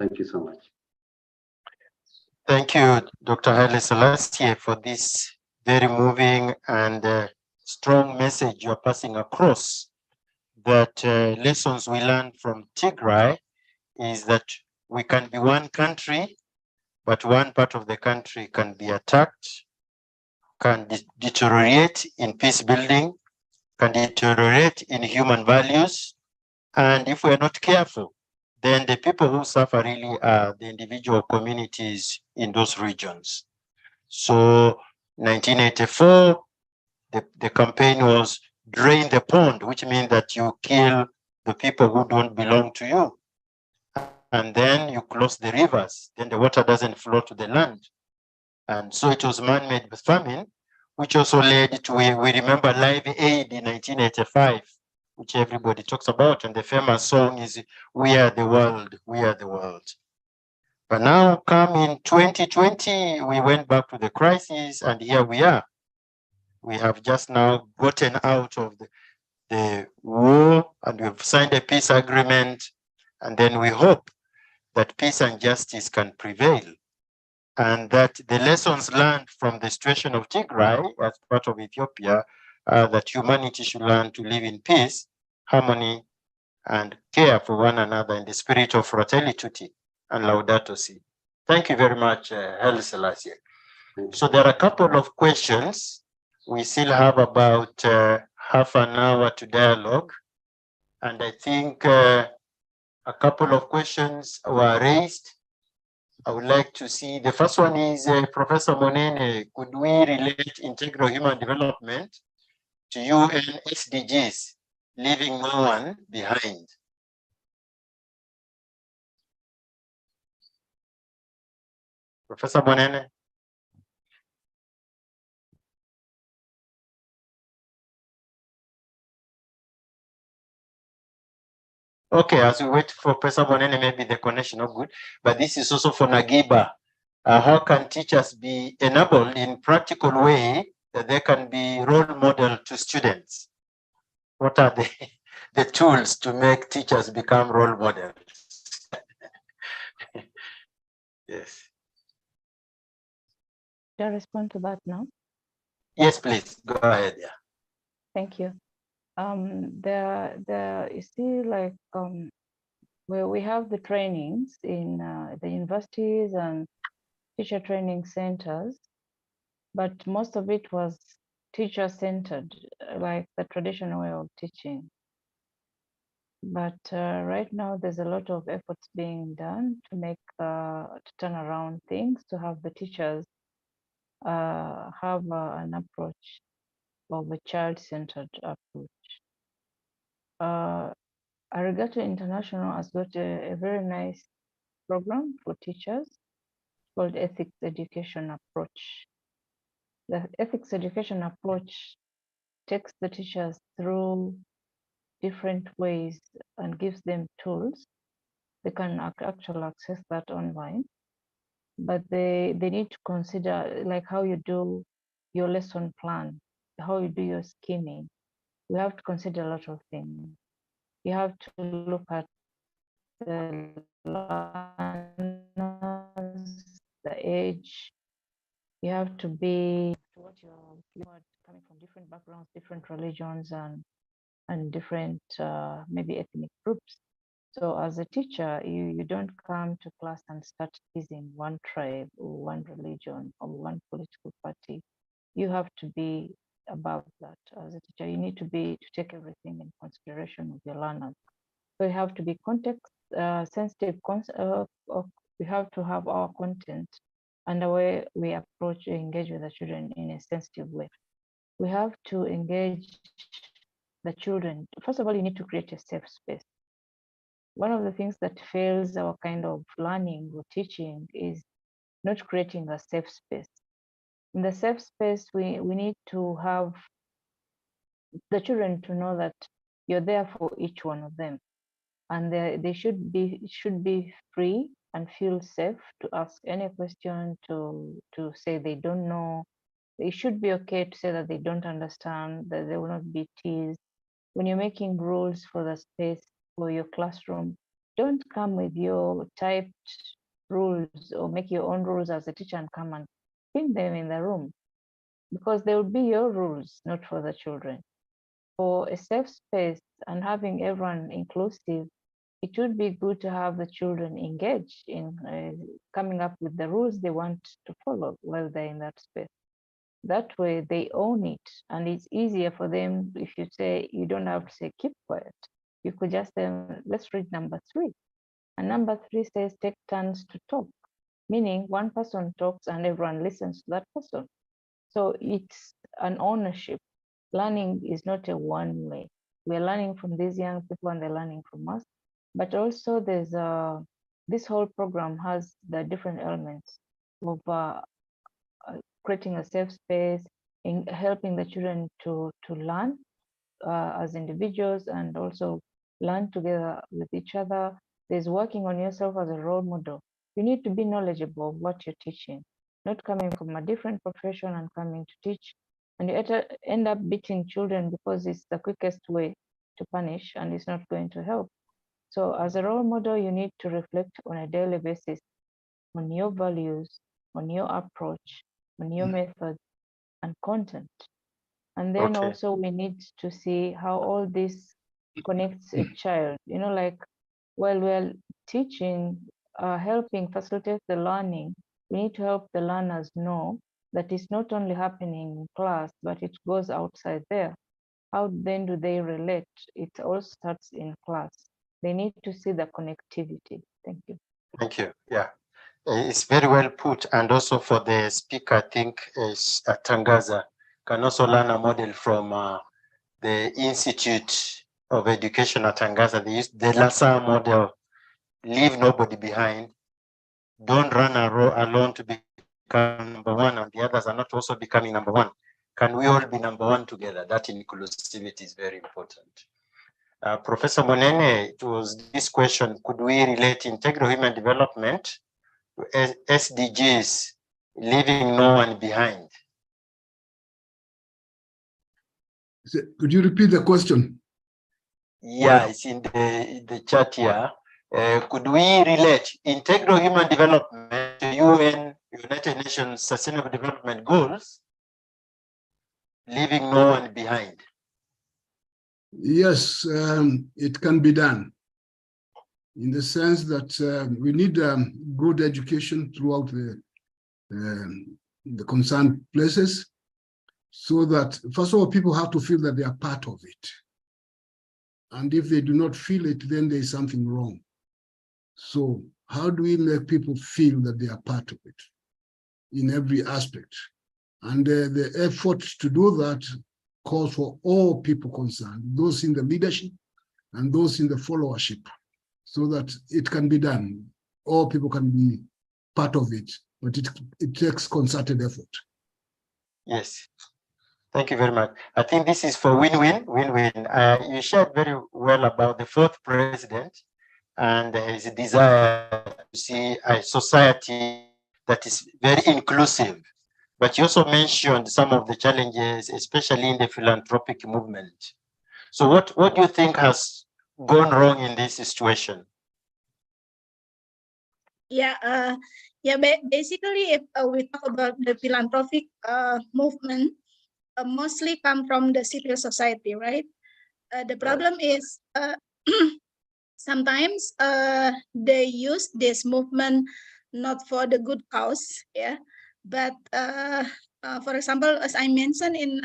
Thank you so much. Thank you, Dr. Haile Selassie, for this very moving and strong message you're passing across, that lessons we learned from Tigray is that we can be one country, but one part of the country can be attacked, can deteriorate in peace building, can deteriorate in human values. And if we're not careful, then the people who suffer really are the individual communities in those regions. So 1984, the campaign was drain the pond, which means that you kill the people who don't belong to you. And then you close the rivers, then the water doesn't flow to the land. And so it was man-made famine, which also led to, we remember Live Aid in 1985, which everybody talks about. And the famous song is, "We Are the World, We Are the World." But now come in 2020, we went back to the crisis, and here we are. We have just now gotten out of the war, and we've signed a peace agreement. And then we hope that peace and justice can prevail, and that the lessons learned from the situation of Tigray as part of Ethiopia, that humanity should learn to live in peace, harmony, and care for one another in the spirit of fraternity and Laudato Si. Thank you very much, Haile Selassie. So there are a couple of questions. We still have about half an hour to dialogue, and I think a couple of questions were raised. I would like to see, the first one is Professor Monene, could we relate integral human development to UN SDGs, leaving no one behind? Professor Monene. Okay, as we wait for Professor Monene, maybe the connection not good, but this is also for Nagiba. How can teachers be enabled in practical way that they can be role model to students? What are the tools to make teachers become role models? Yes. Shall I respond to that now? Yes, please, go ahead. Yeah. Thank you. There you see, like where we have the trainings in the universities and teacher training centers, but most of it was teacher-centered, like the traditional way of teaching. But right now, there's a lot of efforts being done to make to turn around things, to have the teachers have an approach of a child-centered approach. Arigato International has got a very nice program for teachers called Ethics Education Approach. The ethics education approach takes the teachers through different ways and gives them tools. They can actually access that online, but they need to consider like how you do your lesson plan, how you do your scheming. You have to consider a lot of things. You have to look at the learners, the age. You have to be what you're coming from different backgrounds, different religions, and different maybe ethnic groups. So as a teacher, you don't come to class and start teasing one tribe or one religion or one political party. You have to be above that. As a teacher, you need to take everything in consideration of your learners. So you have to be context sensitive. We have to have our content and the way we approach or engage with the children in a sensitive way. We have to engage the children. First of all, you need to create a safe space. One of the things that fails our kind of learning or teaching is not creating a safe space. In the safe space, we need to have the children to know that you're there for each one of them, and they should be free and feel safe to ask any question, to say they don't know. It should be okay to say that they don't understand, that they will not be teased. When you're making rules for the space for your classroom, don't come with your typed rules or make your own rules as a teacher and come and pin them in the room, because they will be your rules, not for the children. For a safe space and having everyone inclusive, it would be good to have the children engaged in coming up with the rules they want to follow while they're in that space. That way they own it, and it's easier for them. If you say, you don't have to say keep quiet, you could just say, let's read number 3. And number 3 says take turns to talk, meaning one person talks and everyone listens to that person. So it's an ownership. Learning is not a one way. We're learning from these young people and they're learning from us. But also there's this whole program has the different elements of creating a safe space, in helping the children to learn as individuals and also learn together with each other. There's working on yourself as a role model. You need to be knowledgeable of what you're teaching, not coming from a different profession and coming to teach. And you end up beating children because it's the quickest way to punish and it's not going to help. So as a role model, you need to reflect on a daily basis on your values, on your approach, on your methods and content. And then Okay. also we need to see how all this connects a child, like while we're teaching, helping facilitate the learning, we need to help the learners know that it's not only happening in class, but it goes outside there. How then do they relate? It all starts in class. They need to see the connectivity. Thank you. Thank you. Yeah. It's very well put, and also for the speaker, I think Tangaza can also learn a model from the Institute of Education at Tangaza. They use the LASA model: leave nobody behind, don't run alone to become number one, and the others are not also becoming number one. Can we all be number one together? That inclusivity is very important. Professor Monene, it was this question: could we relate integral human development SDGs, leaving no one behind? Could you repeat the question? Yeah, it's in the chat here. Could we relate integral human development to United Nations Sustainable Development Goals, leaving no one behind? Yes, it can be done. in the sense that we need good education throughout the concerned places, so that, first of all, people have to feel that they are part of it. And if they do not feel it, then there is something wrong. So how do we make people feel that they are part of it in every aspect? And the effort to do that calls for all people concerned, those in the leadership and those in the followership, so that it can be done. All people can be part of it, but it takes concerted effort. Yes. Thank you very much. I think this is for win-win, win-win. You shared very well about the fourth president and his desire to see a society that is very inclusive. But you also mentioned some of the challenges, especially in the philanthropic movement. So what do you think has gone wrong in this situation? Yeah, basically, if we talk about the philanthropic movement, mostly come from the civil society, right? The problem is sometimes they use this movement not for the good cause, yeah. But for example, as I mentioned in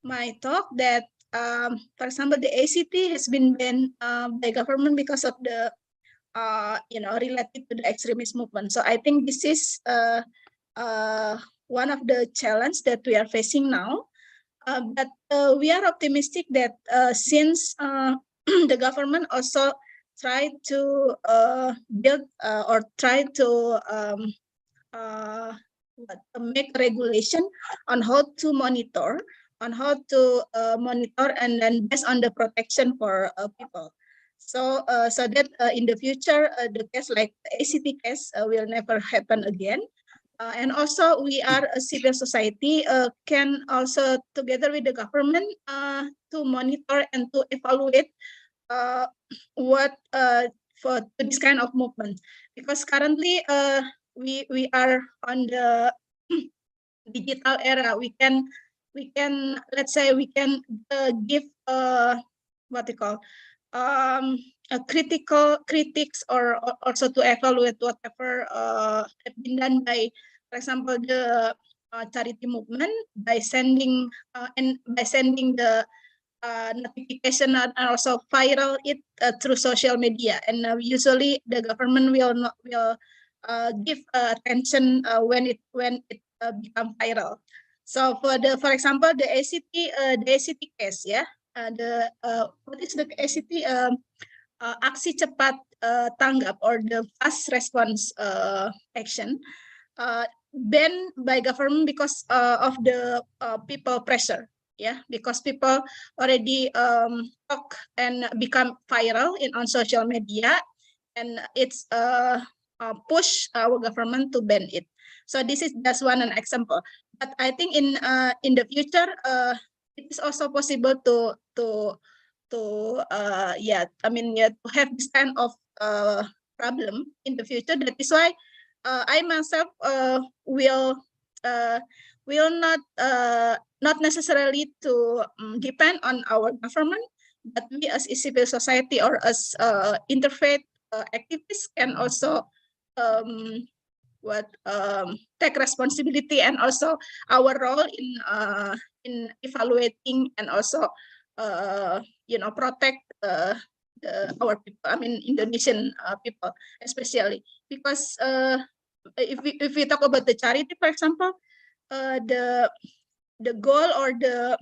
my talk, that for example, the ACT has been banned by government because of the related to the extremist movement. So I think this is one of the challenges that we are facing now. But we are optimistic that since the government also tried to build or try to make regulation on how to monitor, and then based on the protection for people. So that in the future, the case like the ACT case will never happen again. And also we are a civil society can also together with the government to monitor and to evaluate what for this kind of movement, because currently we are on the digital era. We can let's say we can give what they call a critics or also to evaluate whatever have been done by, for example, the charity movement by sending the notification and also viral it through social media. And usually the government will give attention when it become viral. So for example the ACT case, yeah, what is the ACT aksi cepat tanggap or the fast response action banned by government because of the people pressure, yeah, because people already talk and become viral on social media, and it's push our government to ban it. So this is just one an example, but I think in the future it is also possible to have this kind of problem in the future. That is why I myself will not necessarily to depend on our government, but we as a civil society or as interfaith activists can also take responsibility, and also our role in evaluating and also protect our people. I mean Indonesian people especially, because if we talk about the charity, for example, the goal or the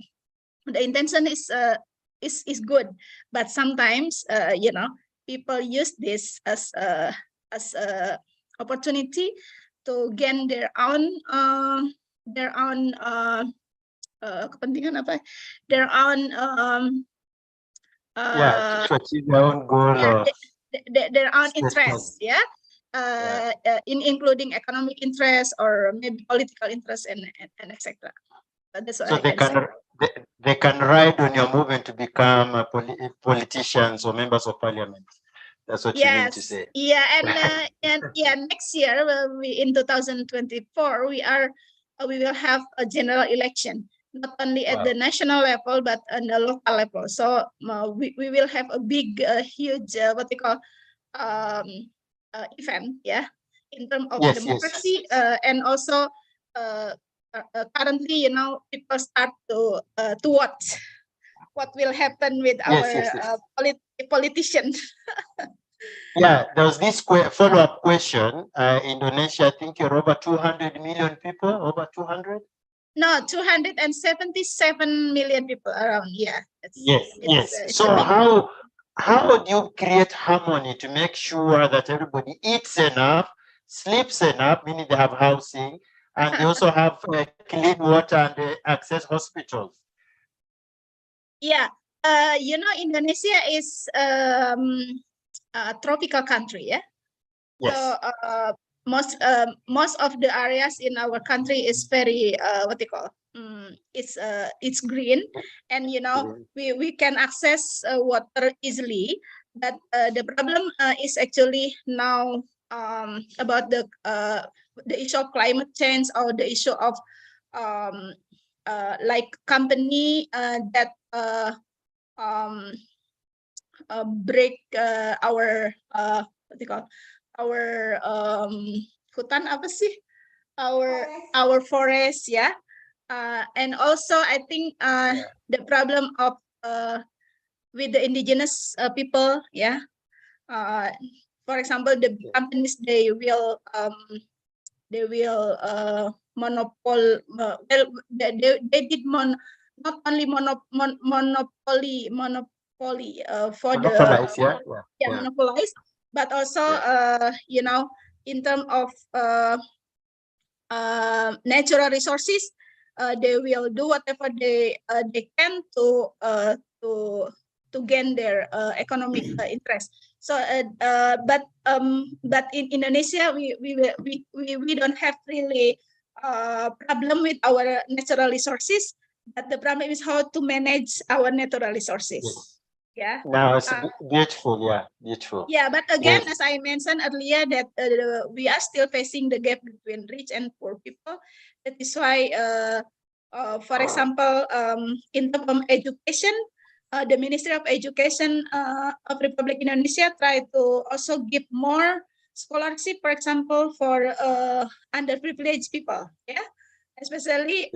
intention is good, but sometimes people use this as a opportunity to gain their own kepentingan apa, their own to achieve their own goal, their own interest, yeah, including economic interest or maybe political interest and etc. That's what so they can ride on your movement to become politicians or members of parliament. That's what you mean to say. Yeah, and next year in 2024 we will have a general election. not only at the national level, but on the local level. So we will have a big, huge, what we call event, yeah, in terms of democracy, and also currently, people start to watch what will happen with our politicians. Yeah, there was this follow-up question. Indonesia, I think you're over 200 million people, over 200? No, 277 million people around. Yeah. Yes. So how do you create harmony to make sure that everybody eats enough, sleeps enough, meaning they have housing, and they also have clean water and access hospitals? Yeah. Indonesia is a tropical country. Yeah. Yes. So most of the areas in our country is very what they call it's green, and we can access water easily. But the problem is actually now about the issue of climate change, or the issue of like company that break our what they call our hutan apa sih, our forest, yeah. And also I think the problem of with the indigenous people, yeah. For example, the companies, they will they did not only monopoly for Monopolize, monopolize, but also in terms of natural resources, they will do whatever they can to gain their economic interest. So but in Indonesia, we don't have really problem with our natural resources, but the problem is how to manage our natural resources. Yeah. Now it's beautiful. Beautiful. Yeah, but again, as I mentioned earlier, that we are still facing the gap between rich and poor people. That is why, for example, in terms of education, the Ministry of Education of Republic Indonesia try to also give more scholarship, for example, for underprivileged people. Yeah, especially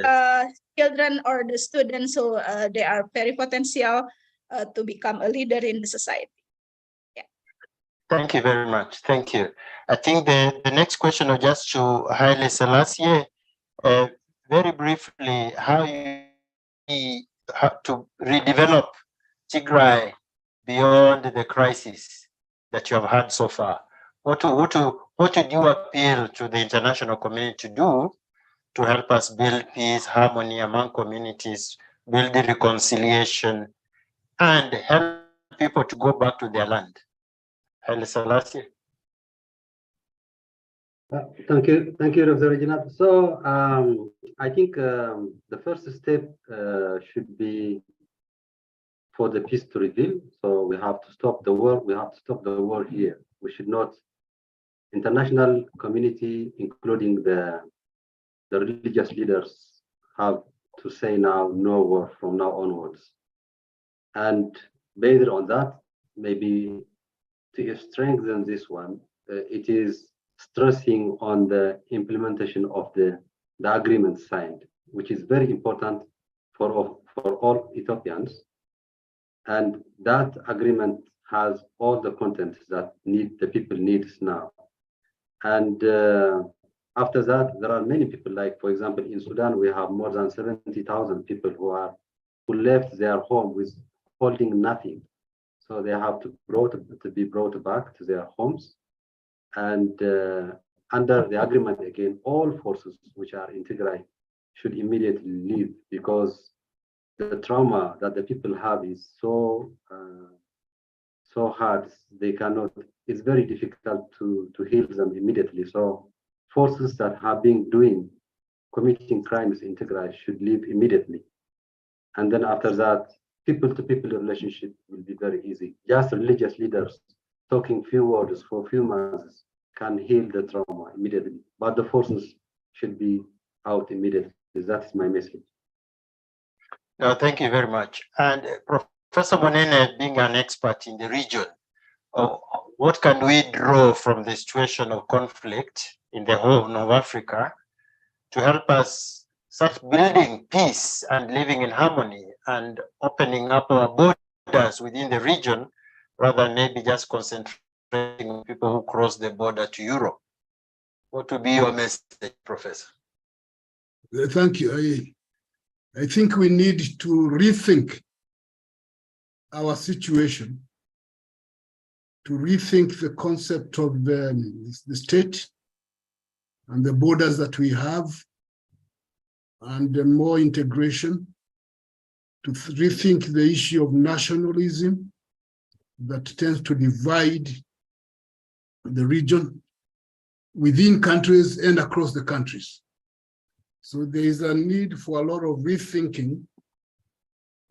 children or the students who they are very potential to become a leader in the society. Thank you very much. Thank you. I think the next question is just to Haile Selassie, very briefly, how to redevelop Tigray beyond the crisis that you have had so far. What would you appeal to the international community to do to help us build peace, harmony among communities, build the reconciliation, and help people to go back to their land? Haile Selassie. Thank you, Dr. Reginald. So I think the first step should be for the peace to reveal. So we have to stop the war. We have to stop the war here. We should not, international community, including the religious leaders, have to say now no war from now onwards. And based on that, maybe to strengthen this one, it is stressing on the implementation of the agreement signed, which is very important for all Ethiopians. And that agreement has all the contents that the people needs now. And after that, there are many people, like, for example, in Sudan, we have more than 70,000 people who left their home with holding nothing. So they have to be brought back to their homes. And under the agreement, again, all forces which are in Tigray should immediately leave, because the trauma that the people have is so hard. They cannot. It's very difficult to heal them immediately. So forces that have been committing crimes in Tigray should leave immediately. And then after that, people-to-people relationship will be very easy. Just religious leaders talking few words for a few months can heal the trauma immediately. But the forces should be out immediately. That is my message. No, thank you very much. And Professor Monene, being an expert in the region, what can we draw from the situation of conflict in the Horn of Africa to help us start building peace and living in harmony and opening up our borders within the region, rather than maybe just concentrating on people who cross the border to Europe? What would be your message, Professor? Thank you. I think we need to rethink our situation, to rethink the concept of the state and the borders that we have, and more integration, to rethink the issue of nationalism that tends to divide the region within countries and across the countries. So there is a need for a lot of rethinking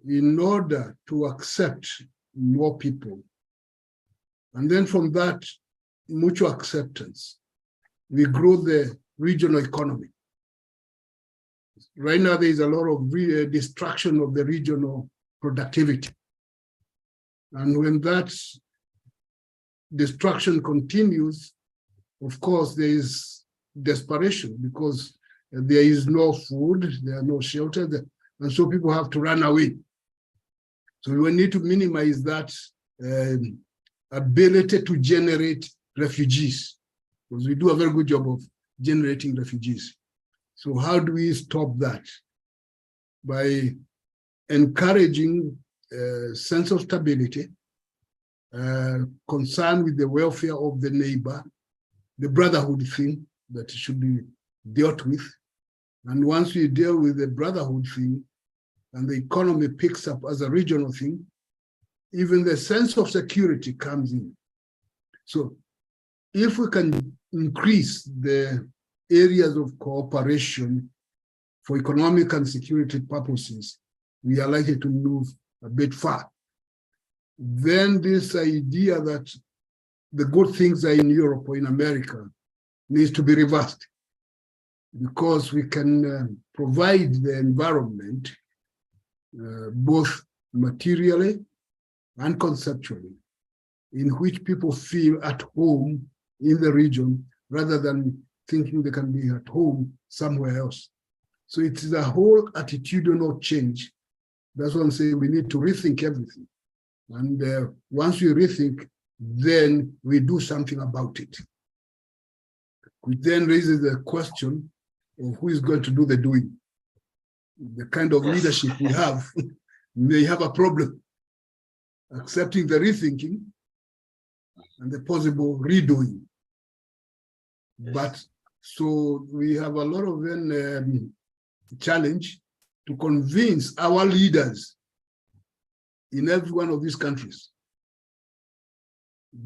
in order to accept more people. And then from that mutual acceptance, we grow the regional economy. Right now, there is a lot of destruction of the regional productivity. And when that destruction continues, of course, there is desperation because there is no food, there are no shelter, and so people have to run away. So we need to minimize that ability to generate refugees, because we do a very good job of generating refugees. So how do we stop that? By encouraging a sense of stability, concern with the welfare of the neighbor, the brotherhood thing that should be dealt with. And once we deal with the brotherhood thing and the economy picks up as a regional thing, even the sense of security comes in. So if we can increase the areas of cooperation for economic and security purposes, we are likely to move a bit far. Then this idea that the good things are in Europe or in America needs to be reversed, because we can provide the environment both materially and conceptually in which people feel at home in the region rather than thinking they can be at home somewhere else. So it's a whole attitudinal change. That's what I'm saying. We need to rethink everything. And once we rethink, then we do something about it. Which then raises the question of who is going to do the doing. The kind of leadership we have may have a problem accepting the rethinking and the possible redoing. But so we have a lot of challenge to convince our leaders in every one of these countries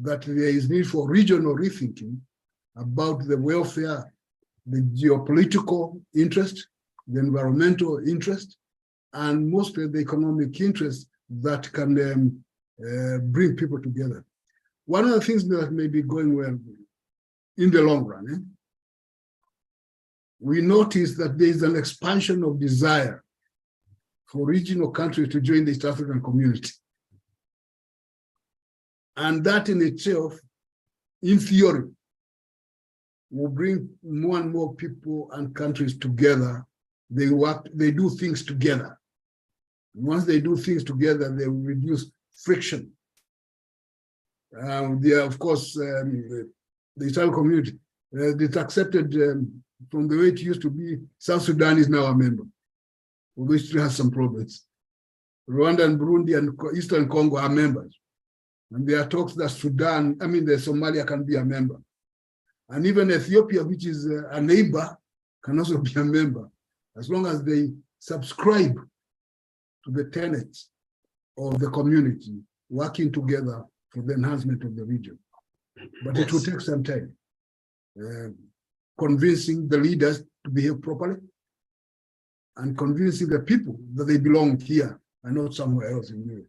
that there is need for regional rethinking about the welfare, the geopolitical interest, the environmental interest, and mostly the economic interest that can bring people together. One of the things that may be going well in the long run, we notice that there is an expansion of desire for regional countries to join the East African community. And that in itself, in theory, will bring more and more people and countries together. They work, they do things together. And once they do things together, they will reduce friction. They are, of course, the Eastern community. It's accepted from the way it used to be. South Sudan is now a member, which still has some problems. Rwanda and Burundi and Eastern Congo are members. And there are talks that Sudan, the Somalia can be a member. And even Ethiopia, which is a neighbor, can also be a member, as long as they subscribe to the tenets of the community, working together for the enhancement of the region. But it will take some time. Convincing the leaders to behave properly and convincing the people that they belong here and not somewhere else in Europe.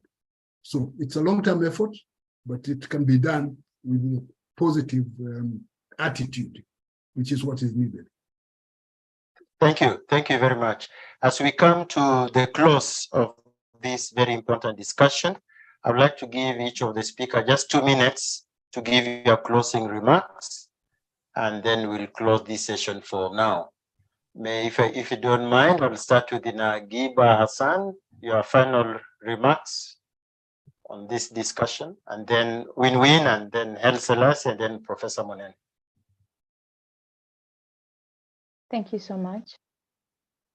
So it's a long-term effort, but it can be done with a positive attitude, which is what is needed. Thank you very much. As we come to the close of this very important discussion, I would like to give each of the speakers just 2 minutes to give your closing remarks, and then we'll close this session for now. If you don't mind, I'll start with Nagiba Hassan, your final remarks on this discussion, and then Win-Win, and then Hel Selassie, and then Professor Monen. Thank you so much.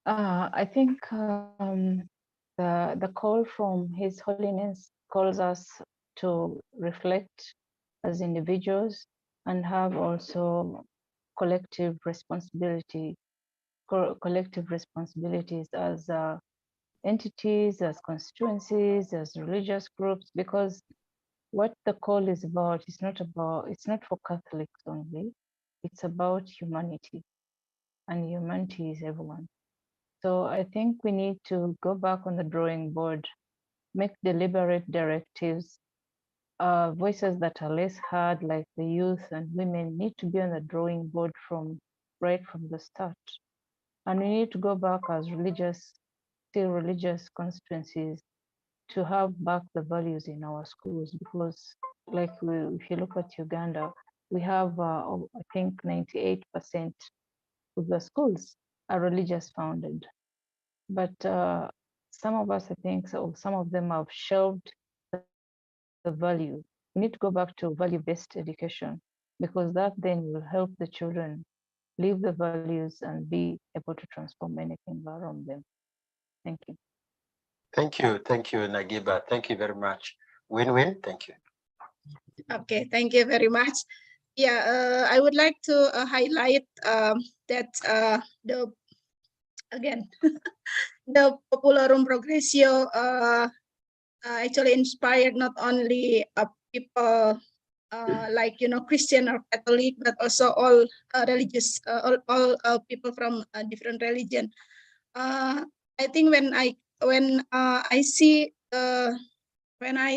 I think the call from His Holiness calls us to reflect as individuals and have also collective responsibilities as entities, as constituencies, as religious groups, because what the call is about, it's not for Catholics only, it's about humanity, and humanity is everyone. So I think we need to go back on the drawing board, make deliberate directives. Voices that are less heard, like the youth and women, need to be on the drawing board right from the start. And we need to go back as still religious constituencies to have back the values in our schools, because if you look at Uganda, we have, I think 98% of the schools are religious founded. But some of us, I think, some of them have shelved the value. We need to go back to value-based education, because that then will help the children live the values and be able to transform anything around them. Thank you. Thank you, Nagiba. Thank you very much. Win-Win, thank you. Okay, thank you very much. Yeah, I would like to highlight that the Populorum Progressio actually inspired not only people like Christian or Catholic, but also all religious, all people from different religion. I think when I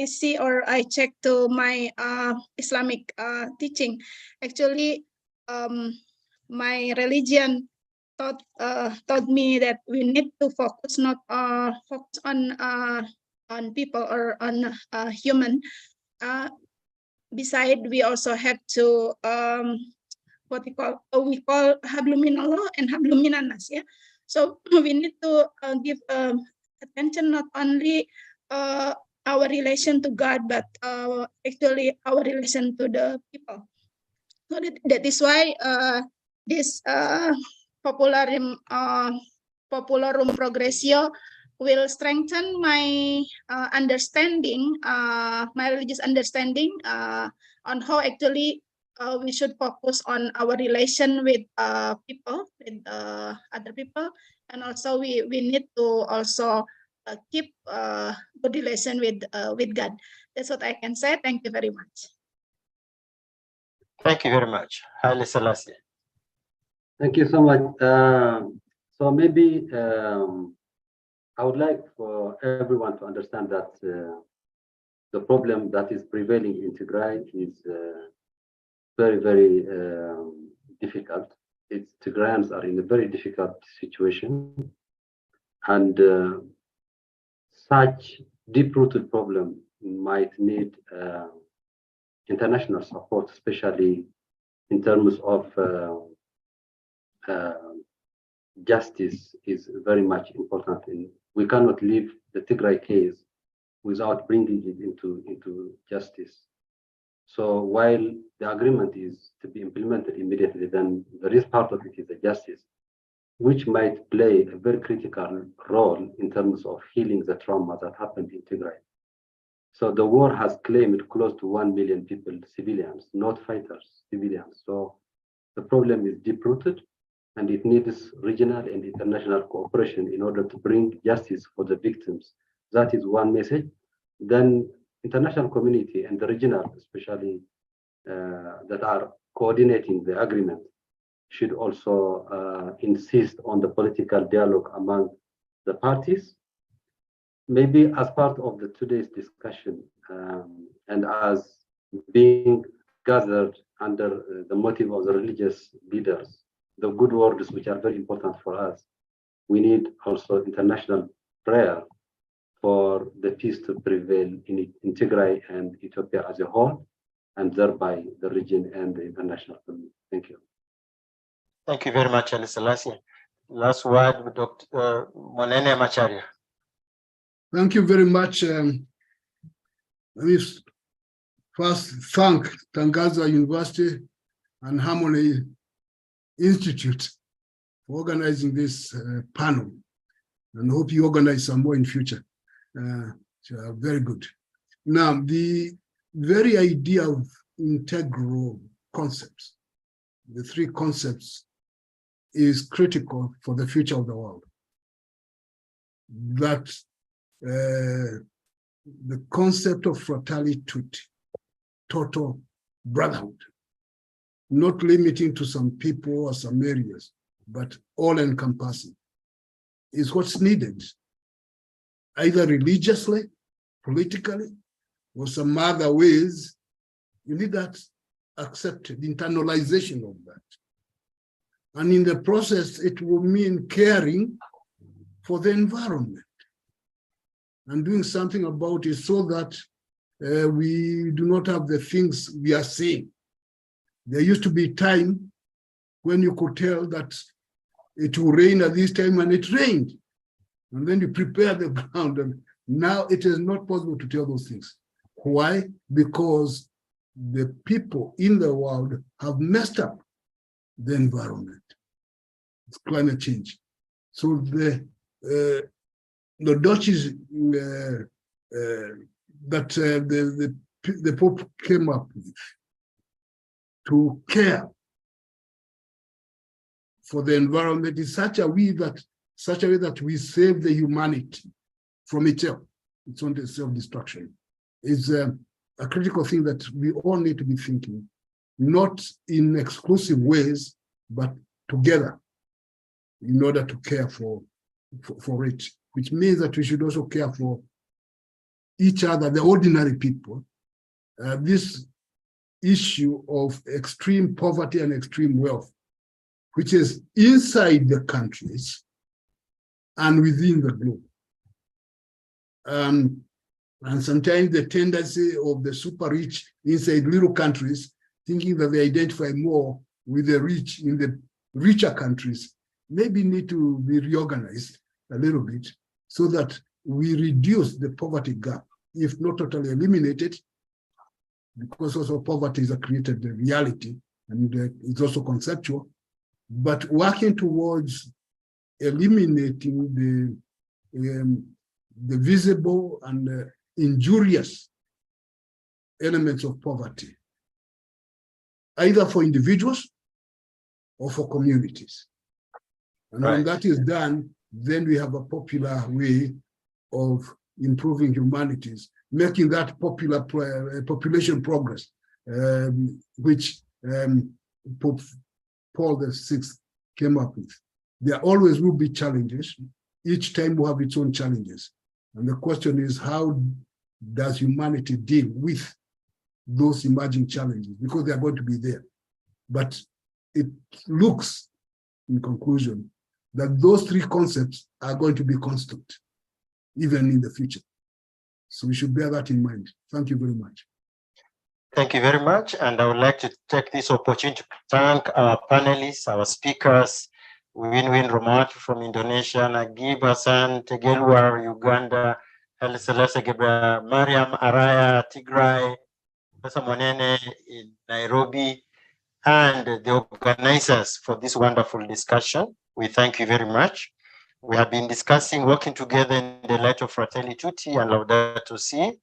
see or I check to my Islamic teaching, actually my religion taught me that we need to focus on people or on human. Beside, we also have to what we call habluminallah and habluminanas. Yeah, so we need to give attention not only our relation to God, but actually our relation to the people. So that is why this Populorum Progressio will strengthen my understanding, my religious understanding on how actually we should focus on our relation with people, with other people, and also we need to also keep good relation with God. That's what I can say. Thank you very much. Thank you very much. Haile Selassie. Thank you so much. So maybe I would like for everyone to understand that the problem that is prevailing in Tigray is very, very difficult. Tigrayans are in a very difficult situation, and such deep-rooted problem might need international support, especially in terms of justice is very much important. We cannot leave the Tigray case without bringing it into justice. So while the agreement is to be implemented immediately, then there is part of it is the justice, which might play a very critical role in terms of healing the trauma that happened in Tigray. So the war has claimed close to 1 million people, civilians, not fighters, civilians. So the problem is deep-rooted, and it needs regional and international cooperation in order to bring justice for the victims. That is one message. Then international community and the regional, especially that are coordinating the agreement, should also insist on the political dialogue among the parties. Maybe as part of today's discussion and as being gathered under the motive of the religious leaders, the good words which are very important for us, we need also international prayer for the peace to prevail in Tigray and Ethiopia as a whole, and thereby the region and the international community. Thank you. Thank you very much, Ali Selassie. Last word with Dr. Monene Macharia. Thank you very much. Let me first thank Tangaza University and Harmony Institute for organizing this panel, and hope you organize some more in future. So very good. Now, the very idea of integral concepts, the three concepts, is critical for the future of the world. That the concept of fraternity, total brotherhood, not limiting to some people or some areas, but all-encompassing, is what's needed, either religiously, politically, or some other ways. You need that accepted, internalization of that. And in the process, it will mean caring for the environment and doing something about it so that we do not have the things we are seeing. There used to be time when you could tell that it will rain at this time, and it rained. And then you prepare the ground, and now it is not possible to tell those things. Why? Because the people in the world have messed up the environment. It's climate change. So the dodges that the Pope came up with to care for the environment in such a way that we save the humanity from itself, its own self-destruction, is a critical thing that we all need to be thinking, not in exclusive ways, but together in order to care for it, which means that we should also care for each other, the ordinary people. This issue of extreme poverty and extreme wealth, which is inside the countries and within the globe. And sometimes the tendency of the super rich inside little countries, thinking that they identify more with the rich in the richer countries, maybe need to be reorganized a little bit so that we reduce the poverty gap, if not totally eliminated, because also poverty is a created reality and it's also conceptual, but working towards eliminating the visible and injurious elements of poverty, either for individuals or for communities. And when that is done, then we have a popular way of improving humanities, making that popular population progress, which Pope Paul VI came up with. There always will be challenges. Each time will have its own challenges. And the question is, how does humanity deal with those emerging challenges? Because they are going to be there. But it looks, in conclusion, that those three concepts are going to be constant, even in the future. So we should bear that in mind. Thank you very much. Thank you very much. And I would like to take this opportunity to thank our panelists, our speakers, Win-Win Romati from Indonesia, Nagib Hassan Tegelwar, Uganda, Haile Selassie Gebre, Mariam Araya, Tigray, Professor Monene in Nairobi, and the organizers for this wonderful discussion. We thank you very much. We have been discussing working together in the light of Fratelli Tutti and Laudato Si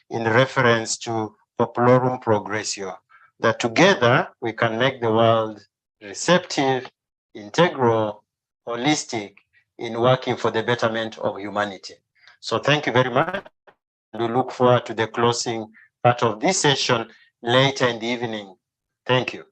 in reference to Populorum Progressio, that together we can make the world receptive, integral, holistic in working for the betterment of humanity. So thank you very much. We look forward to the closing part of this session later in the evening. Thank you.